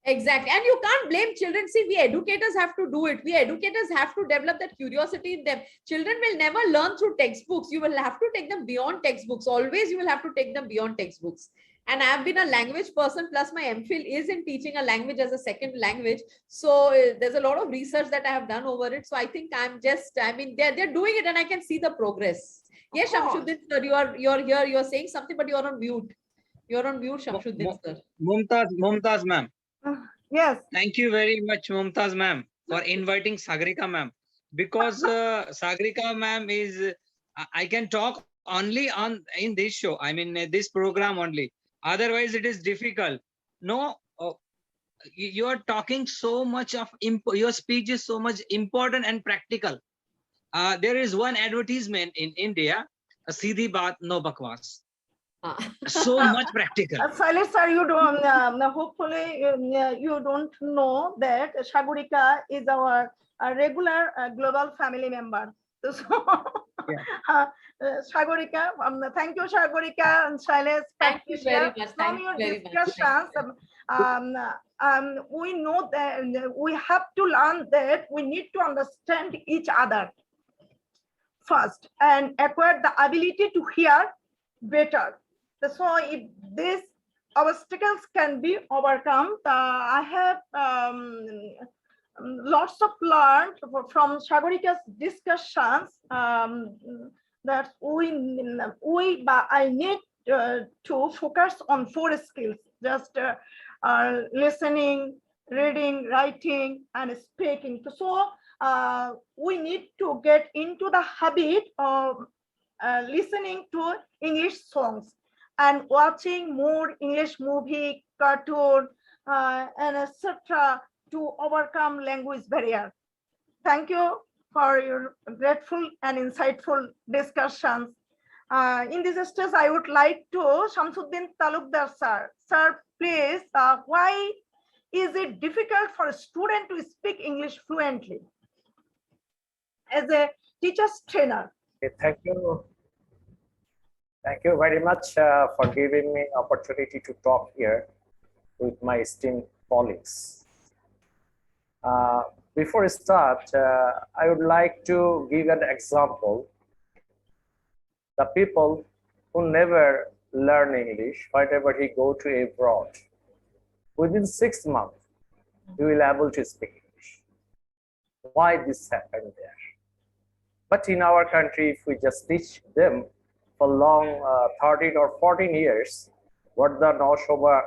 Exactly. And you can't blame children. See, we educators have to do it. We educators have to develop that curiosity in them. Children will never learn through textbooks. You will have to take them beyond textbooks. Always you will have to take them beyond textbooks. And I've been a language person, plus my MPhil is in teaching a language as a second language. So there's a lot of research that I have done over it. So I think they're doing it and I can see the progress. Yes, Shamshuddin sir, you're here, you're saying something, but you're on mute. You're on mute, Shamshuddin sir. Mumtaz ma'am. Yes. Thank you very much, Mumtaz ma'am, for inviting Sagarika ma'am. Because Sagarika ma'am is, I can talk only in this show. I mean, this program only. Otherwise, it is difficult. No, you are talking so much of, your speech is so much important and practical. There is one advertisement in India, Seedhi Baat No Bakwas. So much practical. Silas sir, you don't, hopefully you don't know that Sagurika is our regular global family member. So, Sagurika, thank you, Sagurika and Silas. Thank you very much. From Thank your you very much. discussions, we know that we have to learn that we need to understand each other first and acquire the ability to hear better. So if these obstacles can be overcome, I have lots of learned from Sagorika's discussions that I need to focus on 4 skills, just listening, reading, writing, and speaking. So we need to get into the habit of listening to English songs and watching more English movie, cartoon, and etc. to overcome language barrier. Thank you for your grateful and insightful discussions. In this stage, I would like to Shamsuddin Talukdar sir. Sir, please, why is it difficult for a student to speak English fluently as a teacher's trainer? Okay, thank you. Thank you very much for giving me opportunity to talk here with my esteemed colleagues. Before I start, I would like to give an example. The people who never learn English, whenever he go to abroad, within 6 months, he will able to speak English. Why this happened there? But in our country, if we just teach them for long 13 or 14 years, what the Noshova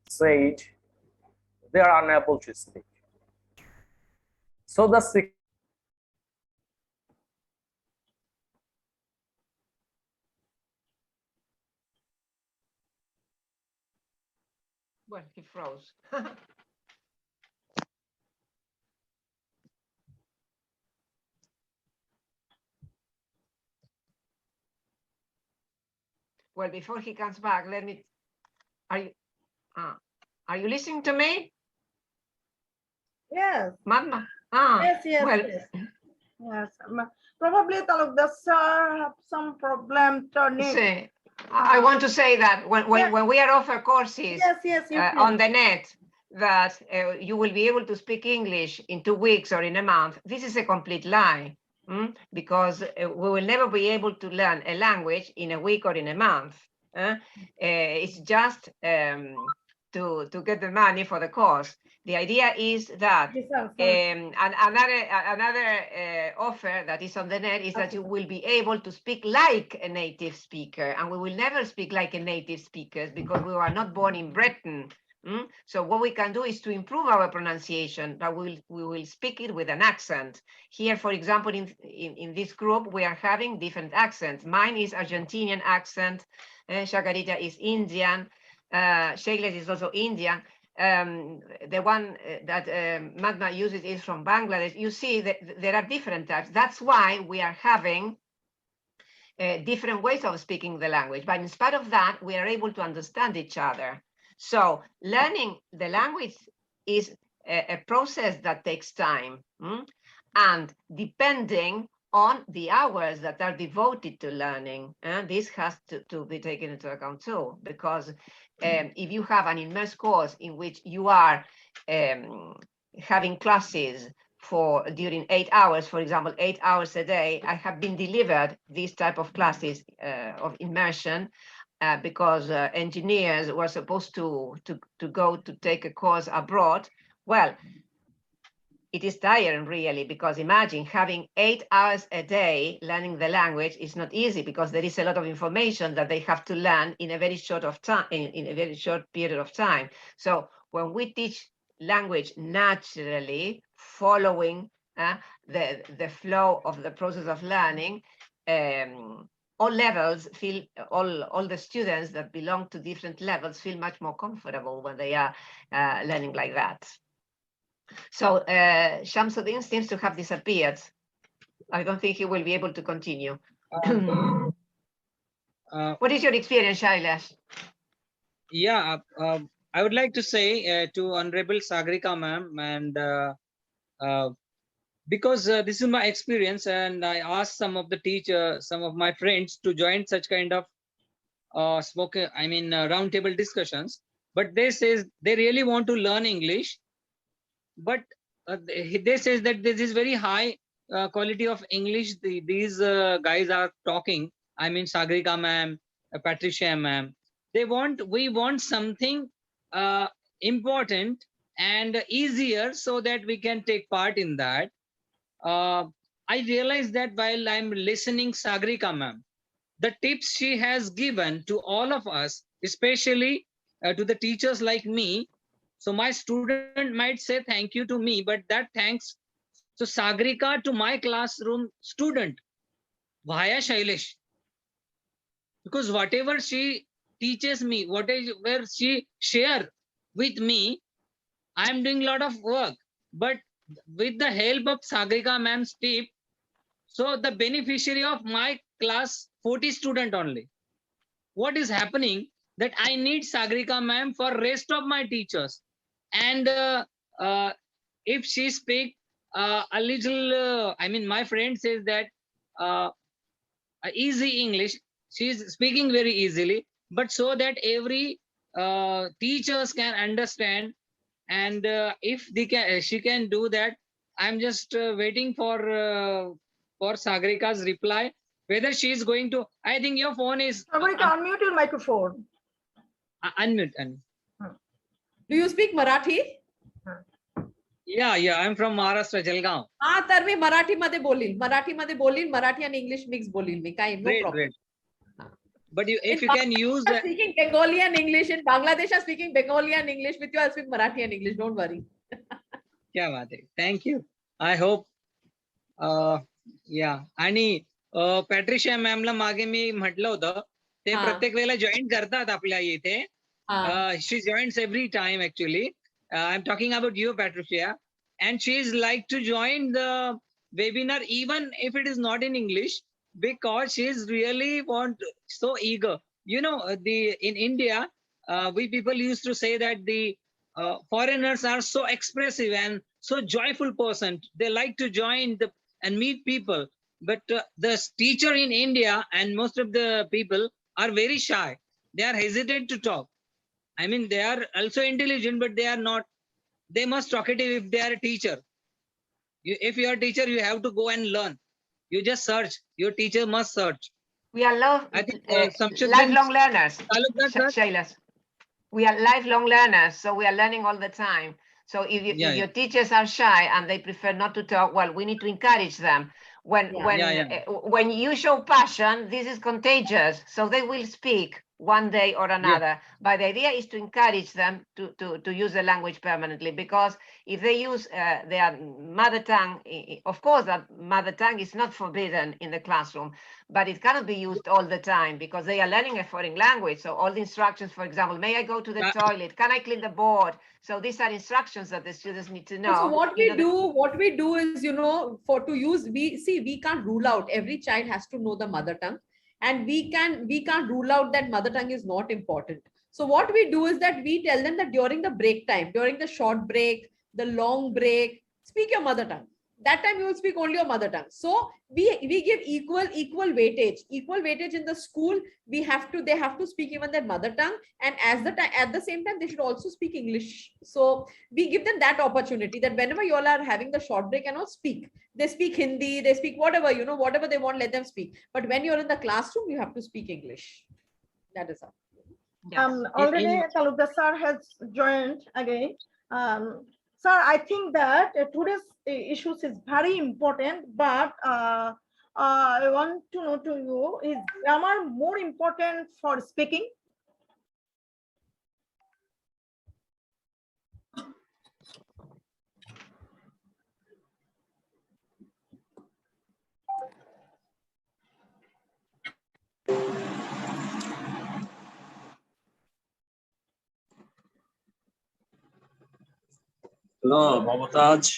said, they are unable to speak. So the Well, he froze. Well, before he comes back, let me. Are you listening to me? Yes. Mama. Yes. Well, Yes. Probably Talukdar sir have some problem turning. I want to say that when we are offer courses Yes, on the net, that you will be able to speak English in 2 weeks or in a month, this is a complete lie. Because we will never be able to learn a language in a week or in a month. It's just to get the money for the course. The idea is that another offer that is on the net is that you will be able to speak like a native speaker, and we will never speak like a native speaker because we are not born in Britain. So what we can do is to improve our pronunciation, but we will speak it with an accent. Here, for example, in this group, we are having different accents. Mine is Argentinian accent, Shakarita is Indian, Shailesh is also Indian. The one that Madma uses is from Bangladesh. You see that there are different types. That's why we are having different ways of speaking the language. But in spite of that, we are able to understand each other. So learning the language is a process that takes time. And depending on the hours that are devoted to learning, this has to be taken into account too, because if you have an immersed course in which you are having classes during 8 hours, for example, 8 hours a day, I have been delivered these type of classes of immersion because engineers were supposed to go to take a course abroad. Well, it is tiring really, because imagine having 8 hours a day learning the language is not easy, because there is a lot of information that they have to learn in a very short period of time. So when we teach language naturally, following the flow of the process of learning, all levels feel, all the students that belong to different levels feel much more comfortable when they are learning like that. So Shamsuddin seems to have disappeared. I don't think he will be able to continue. What is your experience, Shailesh? Yeah, I would like to say to Honorable Sagarika ma'am, and because this is my experience, and I asked some of the teachers, some of my friends to join such kind of roundtable discussions, but they says they really want to learn English, but they says that this is very high quality of English these guys are talking. I mean, Sagarika ma'am, Patricia ma'am, we want something important and easier so that we can take part in that. I realized that while I'm listening Sagarika ma'am, the tips she has given to all of us, especially to the teachers like me. So my student might say thank you to me, but that thanks so Sagarika to my classroom student via Shailesh. Because whatever she teaches me, whatever she share with me, I am doing a lot of work. But with the help of Sagarika ma'am's tip, so the beneficiary of my class 40 student only. What is happening that I need Sagarika ma'am for rest of my teachers. And if she speak a little, my friend says that easy English, she's speaking very easily, but so that every teachers can understand, and if she can do that, I'm just waiting for Sagarika's reply, whether she is going to. I think your phone is. Sagarika, unmute your microphone. Unmute. Do you speak Marathi? Yeah, I'm from Maharashtra, Jalgaon. तर मी मराठीमध्ये बोलील, मराठी आणि English mix बोलील मी, काही no problem. But if you can use speaking Bengali and English, in Bangladesh are speaking Bengali and English, with you I'll speak Marathi and English, don't worry. क्या बात आहे, thank you. I hope आणि Patricia मॅमला मागे मी म्हटलं होतं, ते प्रत्येक वेळेला जॉईन करतात आपल्या इथे. She joins every time actually. I'm talking about you, Patricia, and she is like to join the webinar even if it is not in English, because she is really so eager. You know, in India, we people used to say that the foreigners are so expressive and so joyful person. They like to join and meet people. But the teacher in India and most of the people are very shy. They are hesitant to talk. I mean, they are also intelligent, but they are not they must talkative if they are a teacher. If you are a teacher, you have to go and learn. You just search. Your teacher must search. We are I think lifelong learners, Talukdar, sir? Shailas. We are lifelong learners, so we are learning all the time. So if your teachers are shy and they prefer not to talk, well, we need to encourage them. When you show passion, this is contagious, so they will speak one day or another. But the idea is to encourage them to use the language permanently, because if they use their mother tongue, of course, that mother tongue is not forbidden in the classroom, but it cannot be used all the time because they are learning a foreign language. So all the instructions, for example, may I go to the toilet? Can I clean the board? So these are instructions that the students need to know. So what we do is, we can't rule out. Every child has to know the mother tongue, and we can't rule out that mother tongue is not important. So what we do is that we tell them that during the break time, during the short break, the long break, speak your mother tongue. That time you will speak only your mother tongue. So we give equal weightage in the school. They have to speak even their mother tongue, and at the same time they should also speak English. So we give them that opportunity that whenever you all are having the short break and all, speak. They speak Hindi, they speak whatever, whatever they want, let them speak. But when you're in the classroom, you have to speak English. That is all. Already Talukdar sir has joined again. Sir, I think that today's issues is very important, but I want to know to you, is grammar more important for speaking? Hello, Mamataj.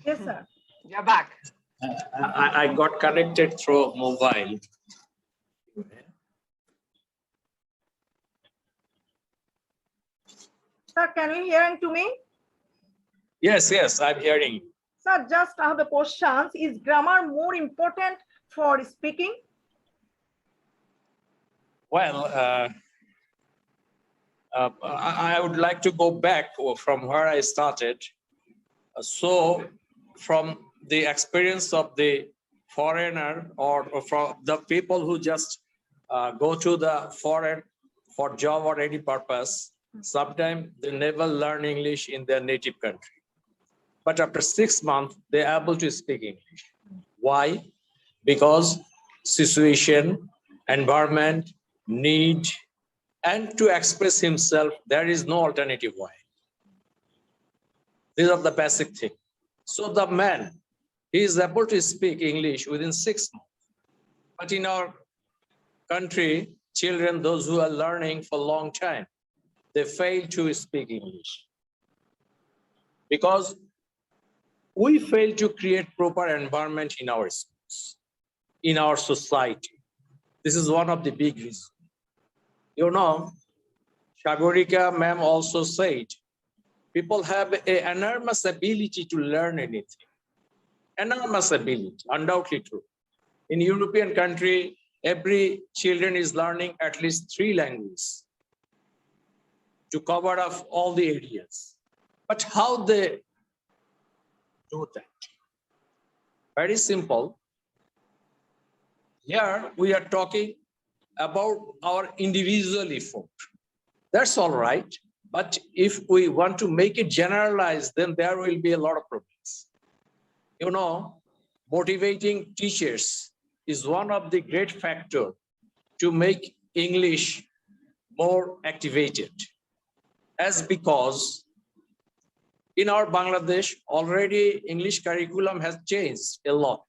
Yes, sir. You're back. I got connected through mobile. Sir, can you hear to me? Yes, I'm hearing. Sir, just I have a question. Is grammar more important for speaking? Well, I would like to go back from where I started. So from the experience of the foreigner or from the people who just go to the foreign for job or any purpose, sometimes they never learn English in their native country. But after 6 months, they're able to speak English. Why? Because situation, environment, need, and to express himself, there is no alternative way. These are the basic things. So the man, he is able to speak English within 6 months. But in our country, children, those who are learning for a long time, they fail to speak English. Because we fail to create proper environment in our schools, in our society. This is one of the big reasons. Shagorika ma'am also said, people have an enormous ability to learn anything. Enormous ability, undoubtedly true. In European country, every children is learning at least 3 languages to cover up all the areas. But how they do that? Very simple. Here we are talking about our individual effort. That's all right. But if we want to make it generalized, then there will be a lot of problems. Motivating teachers is one of the great factors to make English more activated. As because in our Bangladesh, already English curriculum has changed a lot.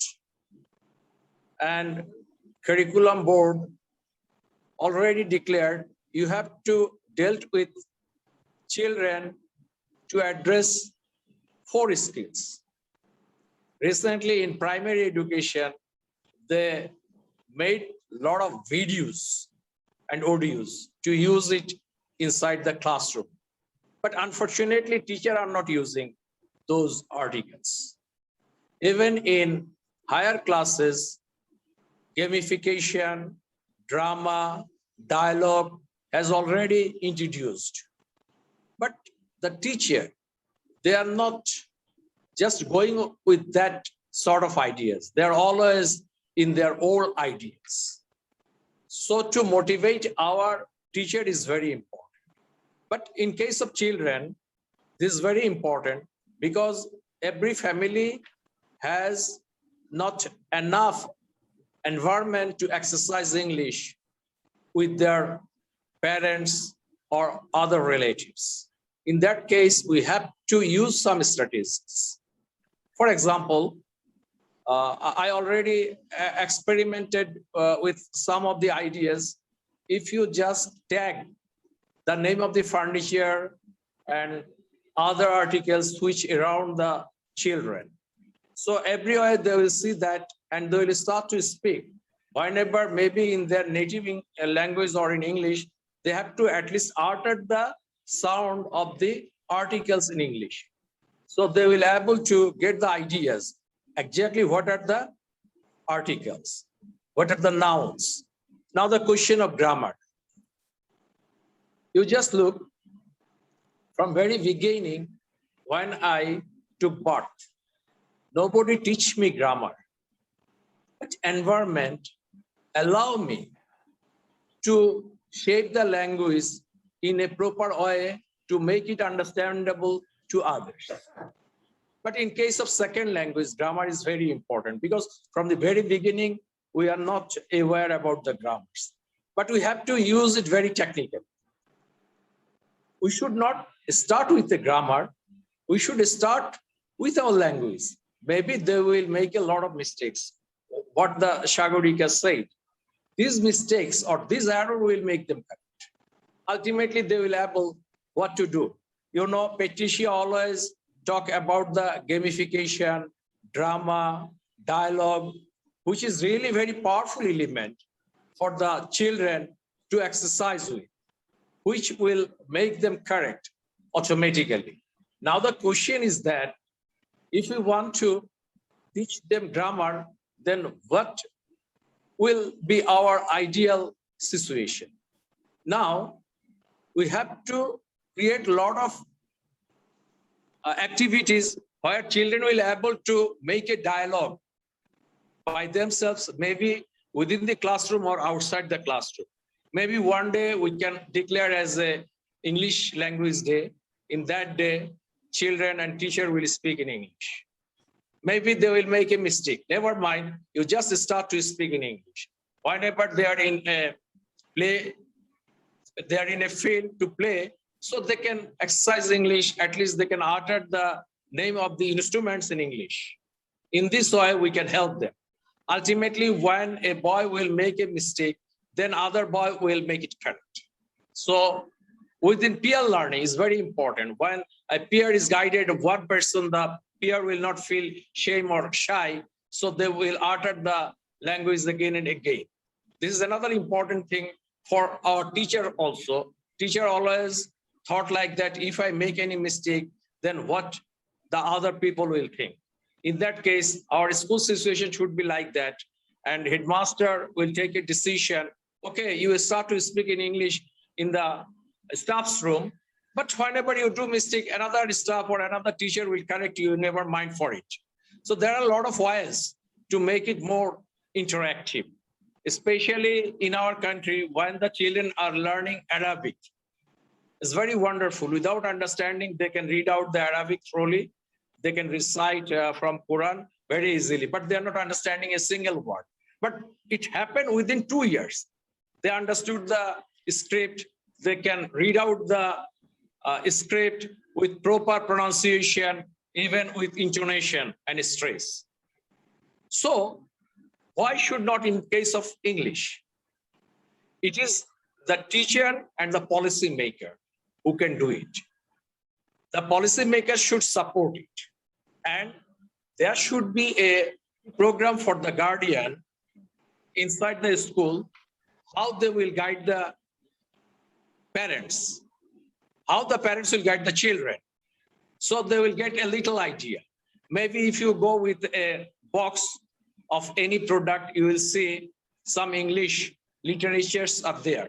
And curriculum board already declared you have to deal with children to address 4 skills. Recently in primary education, they made a lot of videos and audios to use it inside the classroom. But unfortunately, teachers are not using those articles. Even in higher classes, gamification, drama, dialogue has already introduced. But the teacher, they are not just going with that sort of ideas. They're always in their old ideas. So to motivate our teacher is very important. But in case of children, this is very important because every family has not enough environment to exercise English with their parents or other relatives. In that case, we have to use some strategies. For example, I already experimented with some of the ideas. If you just tag the name of the furniture and other articles which around the children, so everywhere they will see that and they will start to speak. Whenever maybe in their native language or in English, they have to at least utter the sound of the articles in English. So they will able to get the ideas, exactly what are the articles, what are the nouns. Now the question of grammar. You just look from very beginning when I took birth. Nobody teach me grammar. But environment allow me to shape the language in a proper way to make it understandable to others. But in case of second language, grammar is very important because from the very beginning, we are not aware about the grammars. But we have to use it very technically. We should not start with the grammar. We should start with our language. Maybe they will make a lot of mistakes. What the Shagorika said, these mistakes or this error will make them correct. Ultimately, they will able what to do. You know, Patricia always talk about the gamification, drama, dialogue, which is really very powerful element for the children to exercise with, which will make them correct automatically. Now the question is that if we want to teach them grammar, then what will be our ideal situation? Now we have to create a lot of activities where children will be able to make a dialogue by themselves, maybe within the classroom or outside the classroom. Maybe one day we can declare as a English language day. In that day, children and teacher will speak in English. Maybe they will make a mistake. Never mind, you just start to speak in English. Whenever they are in a play, they are in a field to play, so they can exercise English, at least they can utter the name of the instruments in English. In this way, we can help them. Ultimately, when a boy will make a mistake, then other boy will make it correct. So within peer learning is very important. When a peer is guided one person, the peer will not feel shame or shy, so they will utter the language again and again. This is another important thing for our teacher also. Teacher always thought like that, if I make any mistake, then what the other people will think. In that case, our school situation should be like that. And headmaster will take a decision. Okay, you will start to speak in English in the staff's room, but whenever you do mistake, another staff or another teacher will correct you, never mind for it. So there are a lot of ways to make it more interactive, especially in our country when the children are learning Arabic. It's very wonderful. Without understanding, they can read out the Arabic thoroughly. They can recite from Quran very easily, but they're not understanding a single word. But it happened within 2 years. They understood the script. They can read out the script with proper pronunciation, even with intonation and stress. So why should not in case of English? It is the teacher and the policy maker who can do it. The policymakers should support it. And there should be a program for the guardian inside the school, how they will guide the parents, how the parents will guide the children. So they will get a little idea. Maybe if you go with a box of any product, you will see some English literatures are there.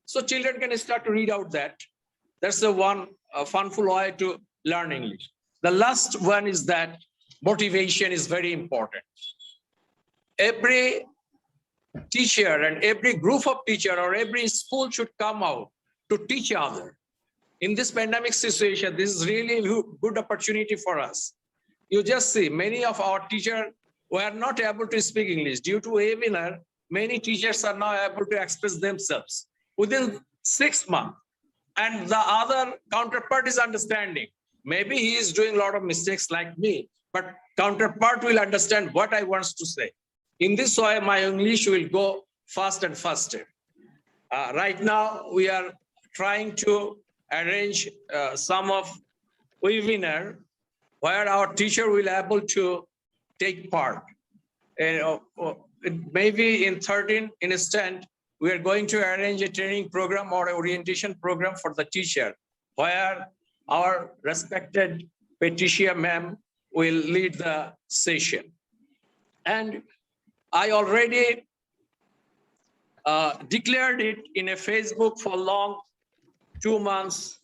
So children can start to read out that. That's the one funful way to learn English. The last one is that motivation is very important. Every teacher and every group of teacher or every school should come out to teach other. In this pandemic situation, this is really a good opportunity for us. You just see many of our teachers were not able to speak English. Due to webinar, many teachers are now able to express themselves within 6 months. And the other counterpart is understanding. Maybe he is doing a lot of mistakes like me, but counterpart will understand what I want to say. In this way, my English will go fast and faster. Right now, we are trying to arrange some of webinar where our teacher will able to take part. Maybe in 13 instant, we are going to arrange a training program or orientation program for the teacher, where our respected Patricia ma'am will lead the session. And I already declared it in a Facebook for long 2 months,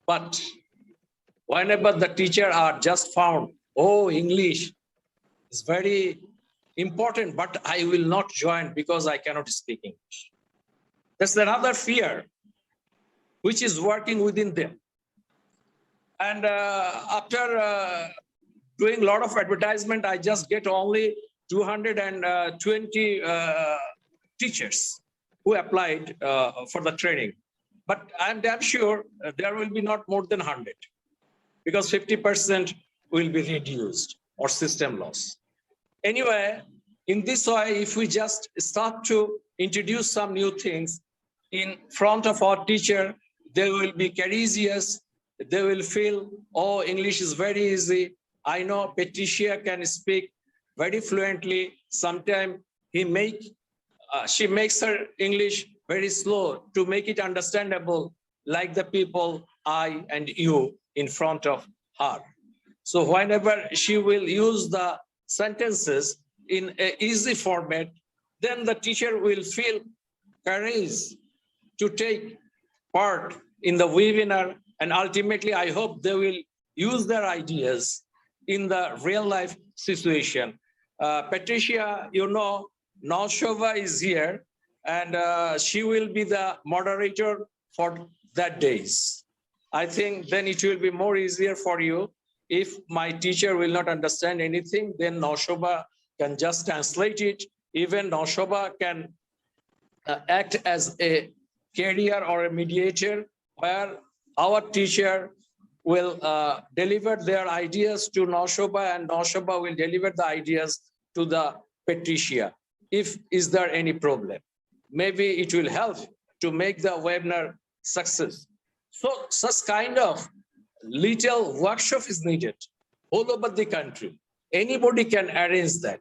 but whenever the teacher are just found, oh, English is very important, but I will not join because I cannot speak English. That's another fear which is working within them. And after doing a lot of advertisement, I just get only 220 teachers who applied for the training. But I'm damn sure there will be not more than 100 because 50% will be reduced or system loss. Anyway, in this way, if we just start to introduce some new things in front of our teacher, they will be courageous. They will feel, oh, English is very easy. I know Patricia can speak very fluently. Sometimes she makes her English very slow to make it understandable, like the people, I and you, in front of her. So whenever she will use the sentences in an easy format, then the teacher will feel courage to take part in the webinar. And ultimately, I hope they will use their ideas in the real life situation. Patricia, you know, Naushova is here, and she will be the moderator for that days. I think then it will be more easier for you. If my teacher will not understand anything, then Naushova can just translate it. Even Naushova can act as a carrier or a mediator, where our teacher will deliver their ideas to Naushova, and Naushova will deliver the ideas to the Patricia. If is there any problem, maybe it will help to make the webinar success. So such kind of little workshop is needed all over the country. Anybody can arrange that.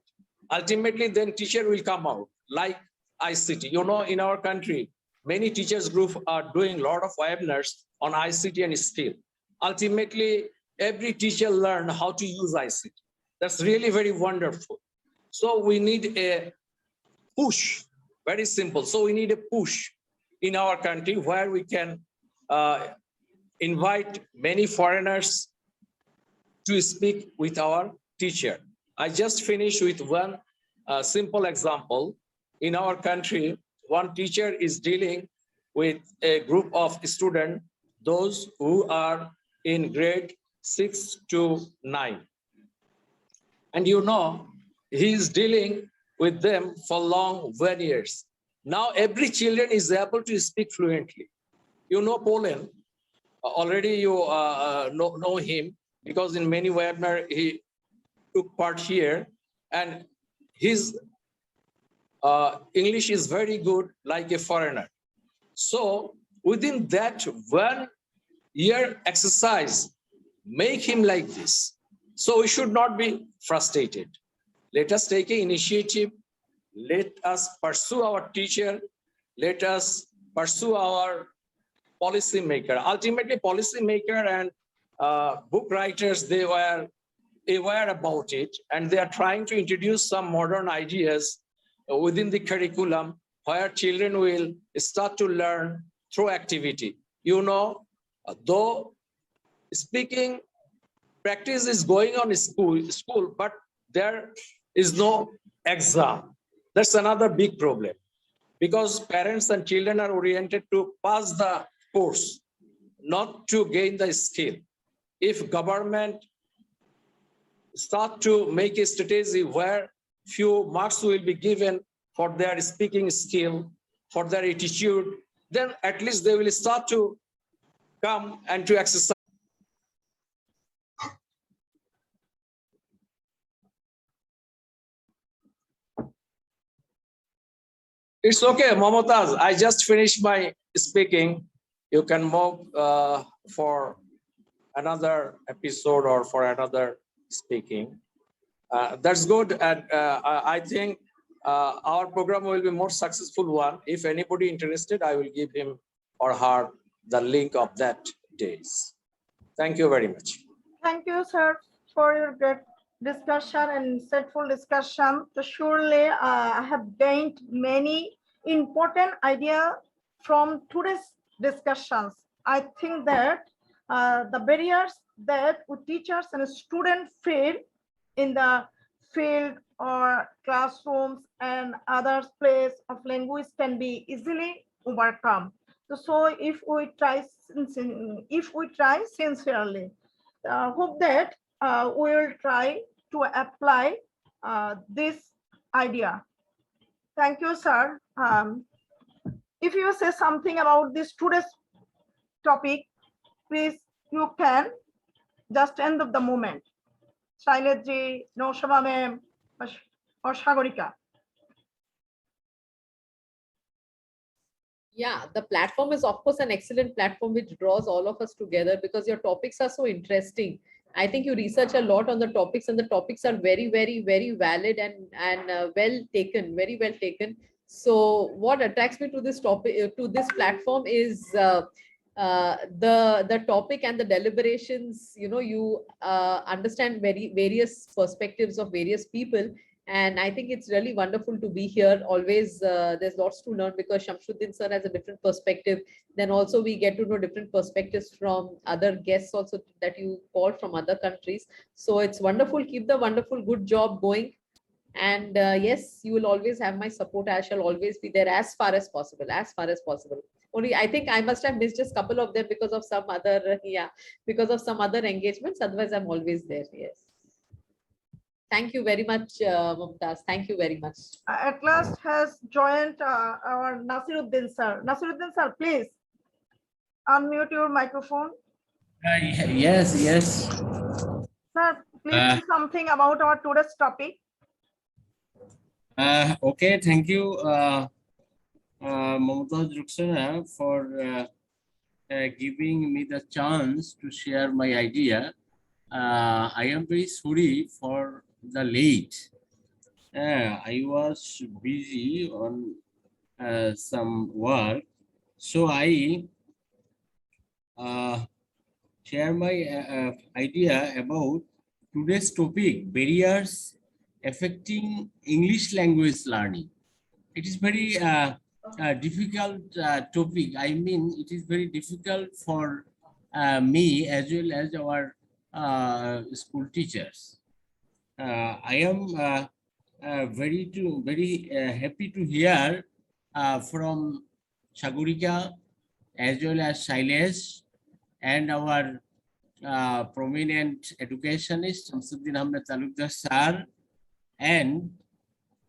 Ultimately, then teacher will come out like ICT. You know, in our country, many teachers group are doing a lot of webinars on ICT and skill. Ultimately, every teacher learn how to use ICT. That's really very wonderful. So we need a push, very simple. So we need a push in our country where we can invite many foreigners to speak with our teacher. I just finished with one simple example. In our country, one teacher is dealing with a group of students, those who are in grade 6 to 9. And you know, he is dealing with them for long 1 year. Now every children is able to speak fluently. You know Poland, already you know him, because in many webinars he took part here, and his English is very good like a foreigner. So within that 1 year exercise, make him like this. So we should not be frustrated. Let us take an initiative. Let us pursue our teacher. Let us pursue our policy maker. Ultimately, policy maker and book writers, they were aware about it, and they are trying to introduce some modern ideas within the curriculum where children will start to learn through activity. You know, though speaking practice is going on in school, but there is no exam. That's another big problem, because parents and children are oriented to pass the course, not to gain the skill. If government start to make a strategy where few marks will be given for their speaking skill, for their attitude, then at least they will start to come and to exercise. It's okay, Momotaz. I just finished my speaking. You can move for another episode or for another speaking. That's good. And I think our program will be more successful one. If anybody interested, I will give him or her the link of that days. Thank you very much. Thank you, sir, for your great discussion and insightful discussion. So surely I have gained many important ideas from today's discussions. I think that the barriers that teachers and students face in the field or classrooms and other place of language can be easily overcome. So if we try sincerely, hope that we will try to apply this idea. Thank you, sir. If you say something about this today's topic, please, you can just end of the moment. Shailaji, Noshama ma'am, or Shagorika. Yeah, the platform is of course an excellent platform which draws all of us together because your topics are so interesting. I think you research a lot on the topics and the topics are very, very, very valid and well taken, very well taken. So what attracts me to this topic, to this platform is the topic and the deliberations. You know, you understand various perspectives of various people. And I think it's really wonderful to be here. Always, there's lots to learn because Shamsuddin sir has a different perspective. Then also we get to know different perspectives from other guests also that you called from other countries. So it's wonderful. Keep the wonderful, good job going. And yes, you will always have my support. I shall always be there as far as possible, as far as possible. Only I think I must have missed just a couple of them because of some other, because of some other engagements. Otherwise, I'm always there. Yes. Thank you very much, Mumtaz. Thank you very much. At last has joined our Nasiruddin sir. Nasiruddin sir, please unmute your microphone. Yes. Sir, please say something about our today's topic. Okay, thank you, Momotaz Ruksana, for giving me the chance to share my idea. I am very sorry for the late. I was busy on some work, so I share my idea about today's topic: barriers affecting English language learning. It is very difficult topic. I mean, it is very difficult for me as well as our school teachers. I am very happy to hear from Shagorika as well as Shailesh and our prominent educationist Shamsuddin Ahmed Talukdar sir and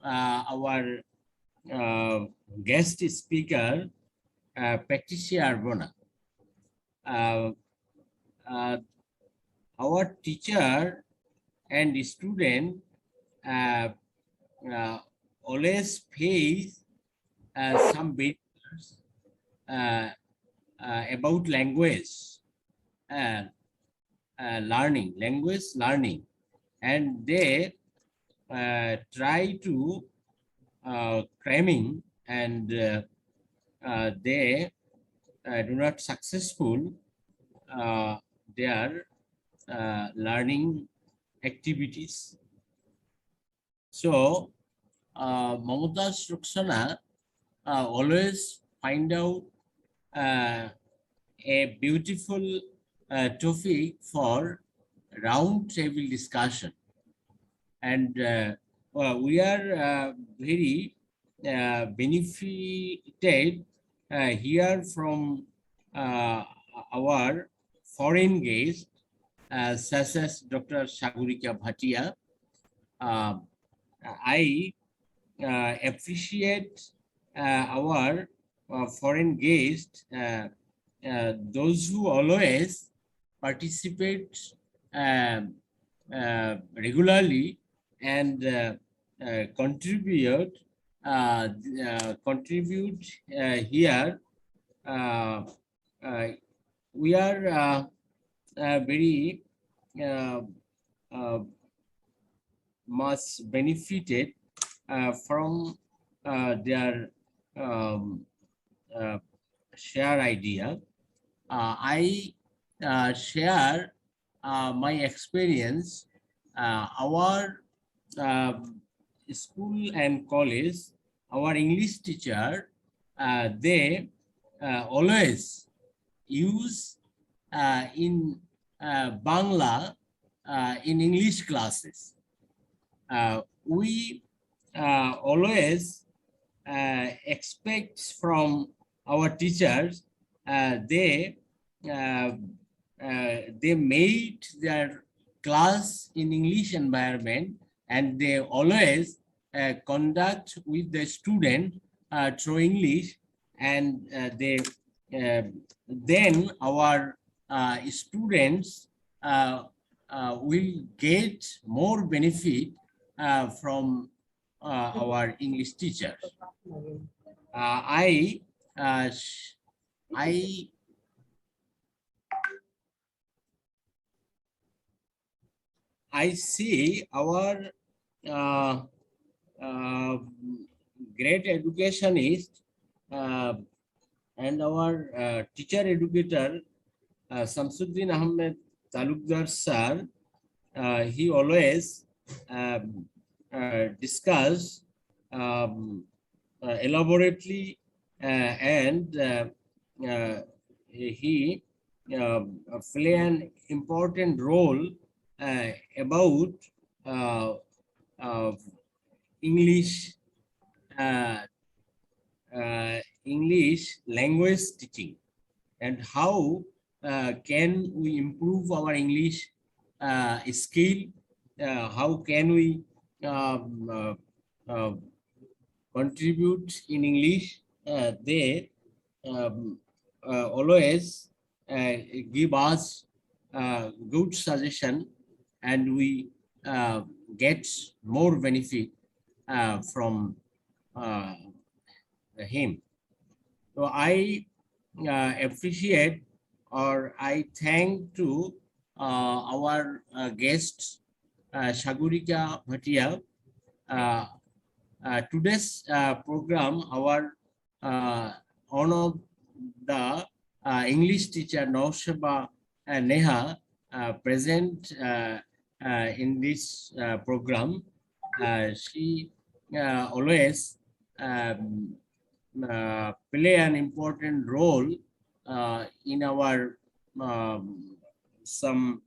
our guest speaker Patricia Arbona. Our teacher and student always face some barriers about language learning, and they try to cramming, and they do not successful their learning activities. So Momotaz Ruksana always find out a beautiful topic for round table discussion. And we are very benefited here from our foreign guests, such as Dr. Sagurika Bhatia. I appreciate our foreign guests, those who always participate regularly and contribute here. We are very much benefited from their share idea. I share my experience. Our school and college, our English teacher, they always use in Bangla in English classes. We always expect from our teachers, they made their class in English environment, and they always conduct with the student through English, and they then our students will get more benefit from our English teachers. I see our great educationist and our teacher educator, Samsuddin Ahmed Talukdar sir. He always discuss elaborately and he play an important role about English English language teaching, and how can we improve our English skill, how can we contribute in English. They always give us good suggestion, and we get more benefit from him. So I appreciate, or I thank to our guest Sagurika Bhatia. Today's program, our one of the English teacher Naushaba Neha present in this program. She always play an important role in our some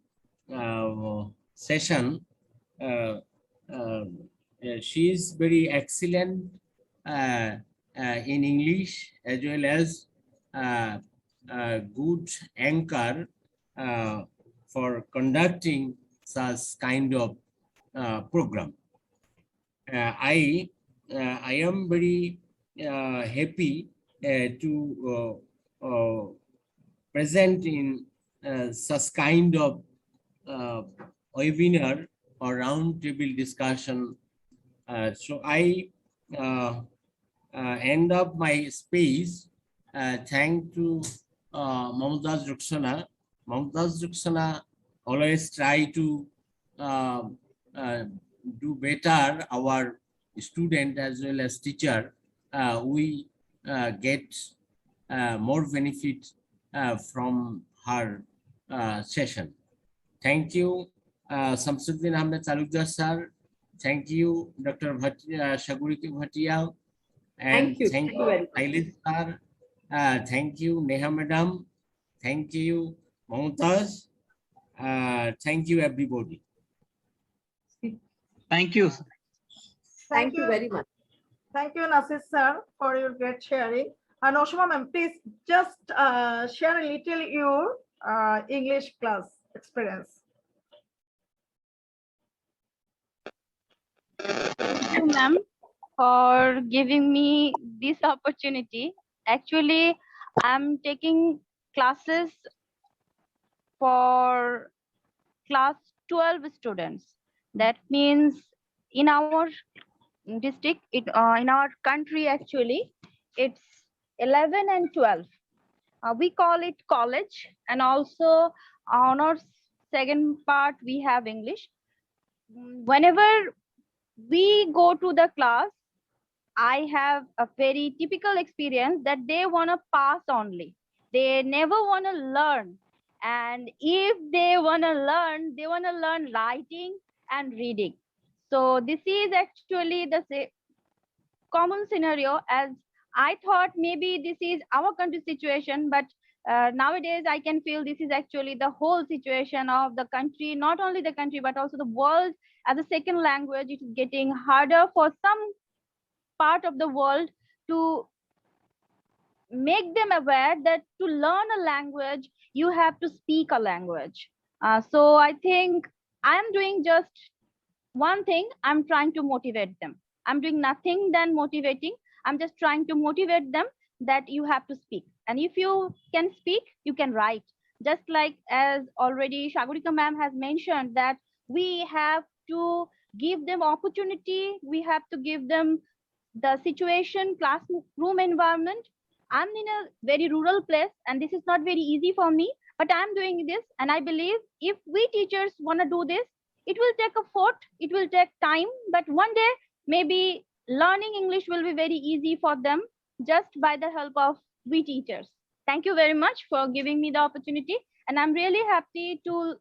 session. She is very excellent in English, as well as good anchor for conducting such kind of program. I am very happy to present in such kind of webinar or round table discussion. So I end up my space. Thank to Mamtaz Rukhsana. Mamtaz Rukhsana always try to do better our student as well as teacher. We get more benefit from her session. Thank you, Samsuddin Ahmed Talukdar sir. Thank you, Dr. Sagurika Bhatia. And thank you, Ailis sir. Thank you, Neha madam. Thank you, Mamtaz. Thank you, everybody. Thank you. Thank you very much. Thank you, Nasir sir, for your great sharing. And Oshima ma'am, please just share a little your English class experience. Thank you, ma'am, for giving me this opportunity. Actually, I'm taking classes for class 12 students. That means in our district, in our country, actually, it's 11 and 12. We call it college, and also on our second part, we have English. Whenever we go to the class, I have a very typical experience that they want to pass only. They never want to learn. And if they want to learn writing and reading. So this is actually the common scenario, as I thought maybe this is our country situation, but nowadays I can feel this is actually the whole situation of the country, not only the country, but also the world as a second language. It is getting harder for some part of the world to make them aware that to learn a language, you have to speak a language. So I think I'm doing just one thing. I'm trying to motivate them. I'm doing nothing than motivating. I'm just trying to motivate them that you have to speak. And if you can speak, you can write. Just like as already Shagurika ma'am has mentioned, that we have to give them opportunity. We have to give them the situation, classroom environment. I'm in a very rural place and this is not very easy for me, but I'm doing this. And I believe if we teachers want to do this, it will take effort, it will take time, but one day maybe learning English will be very easy for them just by the help of we teachers. Thank you very much for giving me the opportunity. And I'm really happy to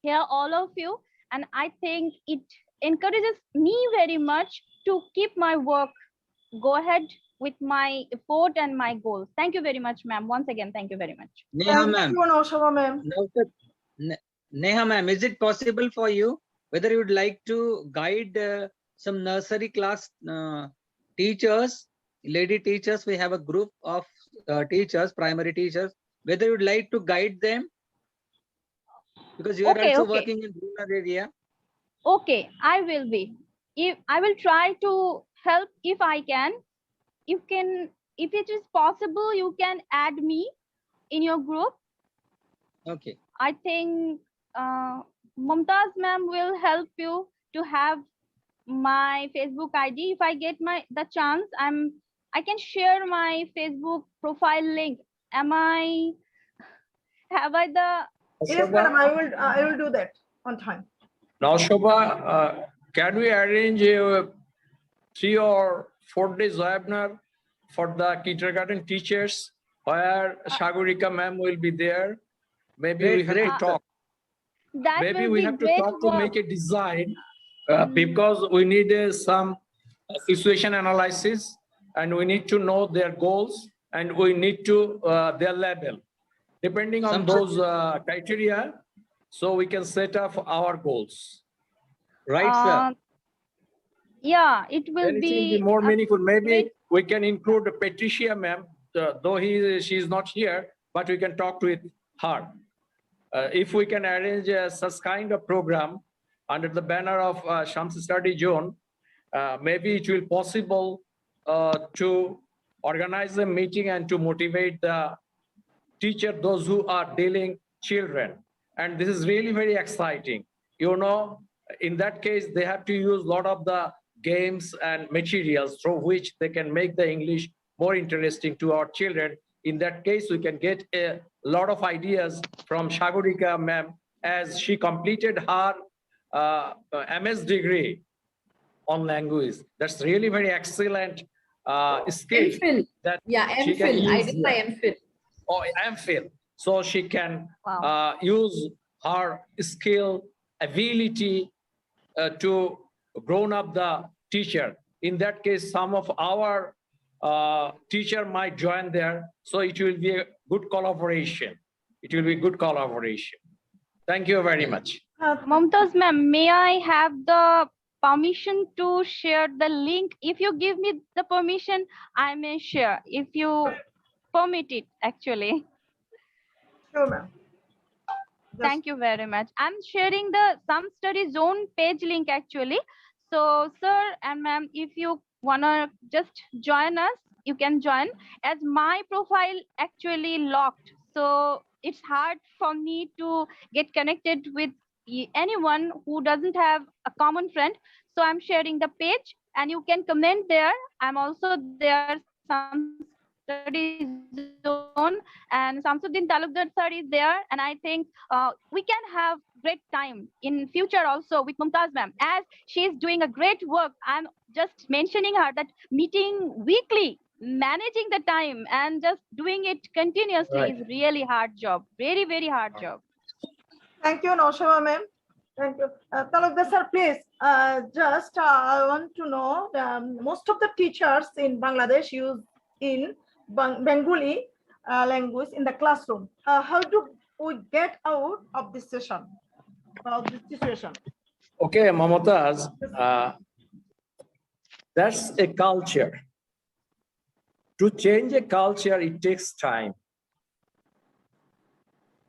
hear all of you. And I think it encourages me very much to keep my work, go ahead with my effort and my goals. Thank you very much, ma'am. Once again, thank you very much. Neha ma'am. Ma'am. Neha ma'am, is it possible for you, whether you would like to guide some nursery class teachers, lady teachers? We have a group of teachers, primary teachers, whether you would like to guide them? Because you are also working in rural area. Okay, I will be. If I will try to help if I can. If it is possible, you can add me in your group. Okay. I think Mumtaz ma'am will help you to have my Facebook ID. If I get the chance, I can share my Facebook profile link. Have I the? Yes, madam. I will do that on time. Now, Shobha, can we arrange a 3 or 4 days webinar for the kindergarten teachers where Shagurika ma'am will be there? Maybe we have to talk. Maybe we have to talk to make a design because we need some situation analysis and we need to know their goals and we need to their level. Depending on those criteria, so we can set up our goals. Right, sir? Yeah, it will be more meaningful. Maybe we can include Patricia ma'am, though she is not here, but we can talk with her. If we can arrange such kind of program under the banner of Shams Study Zone, maybe it will possible to organize a meeting and to motivate the teacher, those who are dealing children. And this is really very exciting. You know, in that case, they have to use a lot of the games and materials through which they can make the English more interesting to our children. In that case, we can get a lot of ideas from Shagurika ma'am as she completed her MS degree on language. That's really very excellent skill. MPhil. That yeah, MPhil. I did my MPhil. Oh, MPhil. So she can use her skill, ability to grown up the teacher. In that case, some of our teacher might join there. So it will be a good collaboration. It will be good collaboration. Thank you very much. Mumtaz ma'am, may I have the permission to share the link? If you give me the permission, I may share. If you permit it, actually. Sure, ma'am. Thank you very much. I'm sharing the Some Study Zone page link actually. So, sir and ma'am, if you wanna just join us, you can join. As my profile actually locked, so it's hard for me to get connected with anyone who doesn't have a common friend. So I'm sharing the page, and you can comment there. I'm also there. Some Study Zone and Samsuddin Talukdar sir is there, and I think we can have great time in future also with Mumtaz ma'am, as she is doing a great work. I'm just mentioning her that meeting weekly, managing the time and just doing it continuously is really hard job, very, very hard job. Thank you, Noshama ma'am. Thank you. Talukdar sir, please, I want to know, most of the teachers in Bangladesh use in Bengali language in the classroom. How do we get out of this session, of this situation? Okay, Mamotaz, that's a culture. To change a culture, it takes time.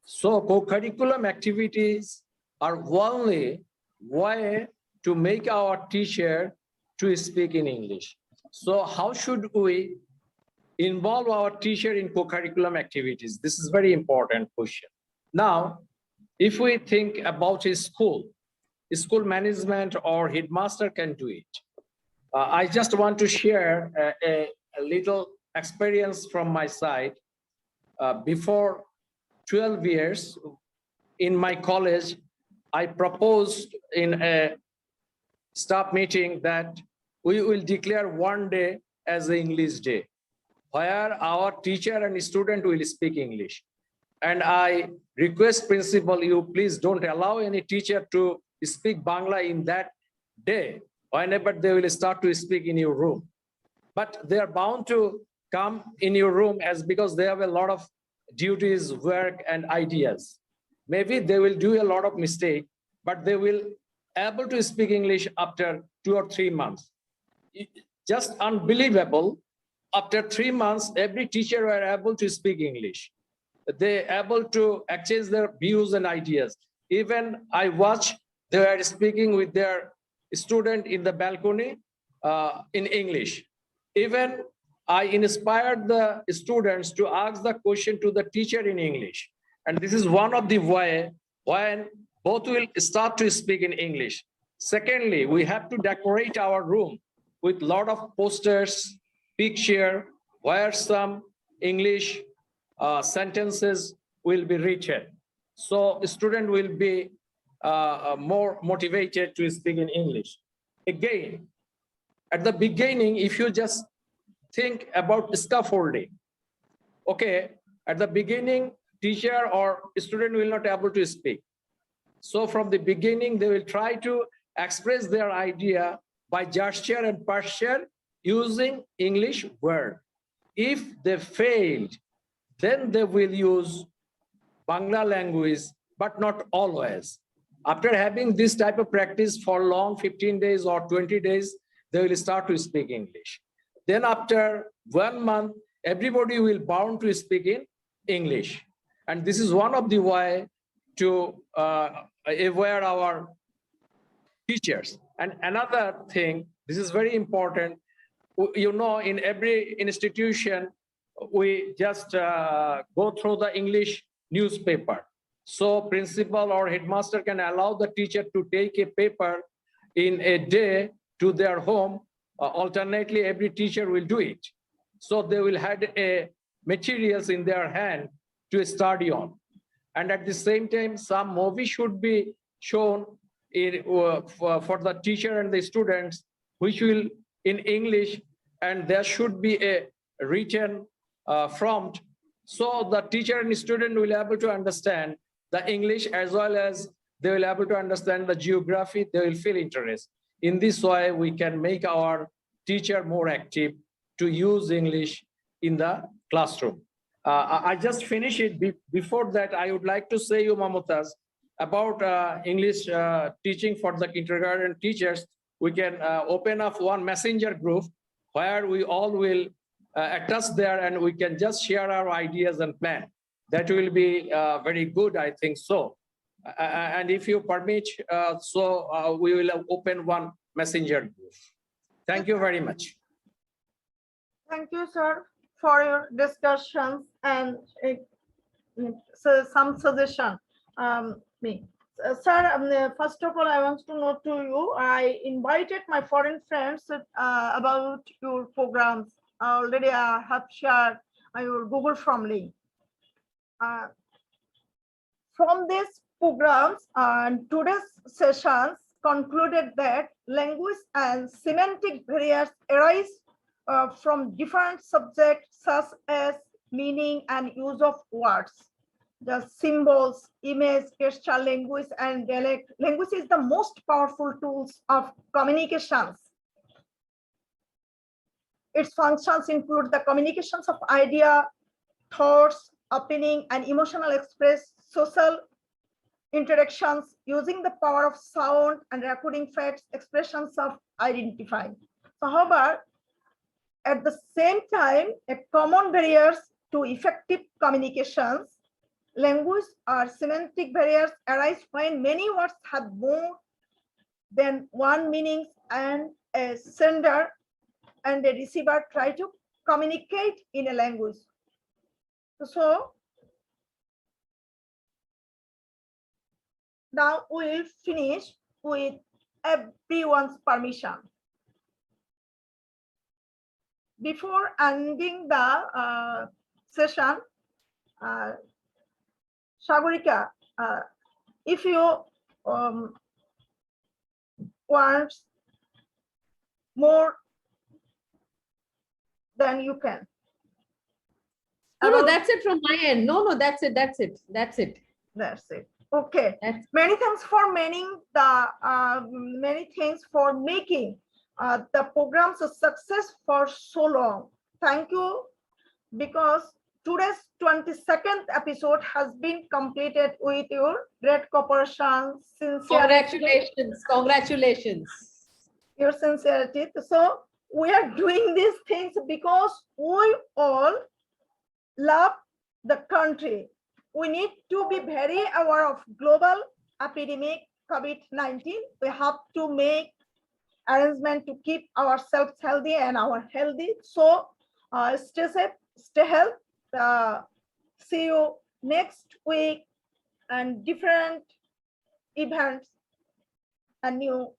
So co-curriculum activities are only way to make our teacher to speak in English. So how should we involve our teacher in co-curriculum activities? This is very important question. Now, if we think about a school management or headmaster can do it. I just want to share a little experience from my side. Before 12 years in my college, I proposed in a staff meeting that we will declare one day as the English day, where our teacher and student will speak English. And I request principal, you please don't allow any teacher to speak Bangla in that day, whenever they will start to speak in your room. But they are bound to come in your room as because they have a lot of duties, work, and ideas. Maybe they will do a lot of mistake, but they will able to speak English after 2 or 3 months. Just unbelievable. After 3 months, every teacher were able to speak English. They able to exchange their views and ideas. Even I watch, they are speaking with their student in the balcony in English. Even I inspired the students to ask the question to the teacher in English. And this is one of the way when both will start to speak in English. Secondly, we have to decorate our room with a lot of posters, picture, where some English sentences will be written. So a student will be more motivated to speak in English. Again, at the beginning, if you just think about scaffolding, okay, at the beginning, teacher or student will not able to speak. So from the beginning, they will try to express their idea by gesture and posture using English word. If they failed, then they will use Bangla language, but not always. After having this type of practice for long 15 days or 20 days, they will start to speak English. Then after 1 month, everybody will bound to speak in English. And this is one of the way to aware our teachers. And another thing, this is very important. You know, in every institution, we just go through the English newspaper. So principal or headmaster can allow the teacher to take a paper in a day to their home. Alternately, every teacher will do it. So they will have a materials in their hand to study on. And at the same time, some movie should be shown in, for the teacher and the students, which will in English, and there should be a written prompt. So the teacher and student will be able to understand the English, as well as they will be able to understand the geography, they will feel interest. In this way, we can make our teacher more active to use English in the classroom. I just finished it. Before that, I would like to say you, Mamutaz, about English teaching for the kindergarten teachers, we can open up one messenger group where we all will attach there and we can just share our ideas and plan. That will be very good, I think so. And if you permit, we will open one messenger group. Thank you very much. Thank you, sir, for your discussions and so some suggestion. Sir, first of all, I want to know to you, I invited my foreign friends about your programs. Already I have shared your Google Form link. From these programs, today's sessions concluded that language and semantic barriers arise from different subjects such as meaning and use of words. The symbols, image, gesture, language, and dialect. Language is the most powerful tools of communications. Its functions include the communications of idea, thoughts, opinion, and emotional express social interactions using the power of sound and recording facts, expressions of identifying. So, however, at the same time, a common barriers to effective communications, language or semantic barriers arise when many words have more than one meaning and a sender and a receiver try to communicate in a language. So now we will finish with everyone's permission. Before ending the session, Sagarika, if you want more, then you can. No, that's it from my end. No, that's it. That's it. Okay. Many thanks for making the programs a success for so long. Thank you, because today's 22nd episode has been completed with your great cooperation, sincerity. Congratulations. Your sincerity. So we are doing these things because we all love the country. We need to be very aware of global epidemic COVID-19. We have to make arrangement to keep ourselves healthy and our healthy. So stay safe, stay healthy. See you next week and different events and new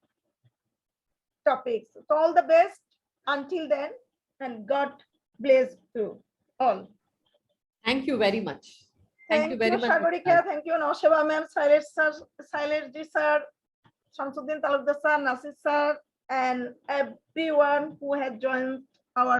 topics. So all the best until then, and God bless you all. Thank you very much. Thank you very much. Sagarika, thank you, Nosheba ma'am, Silas sir, Shamsuddin Talukdar sir, Nasir sir, and everyone who has joined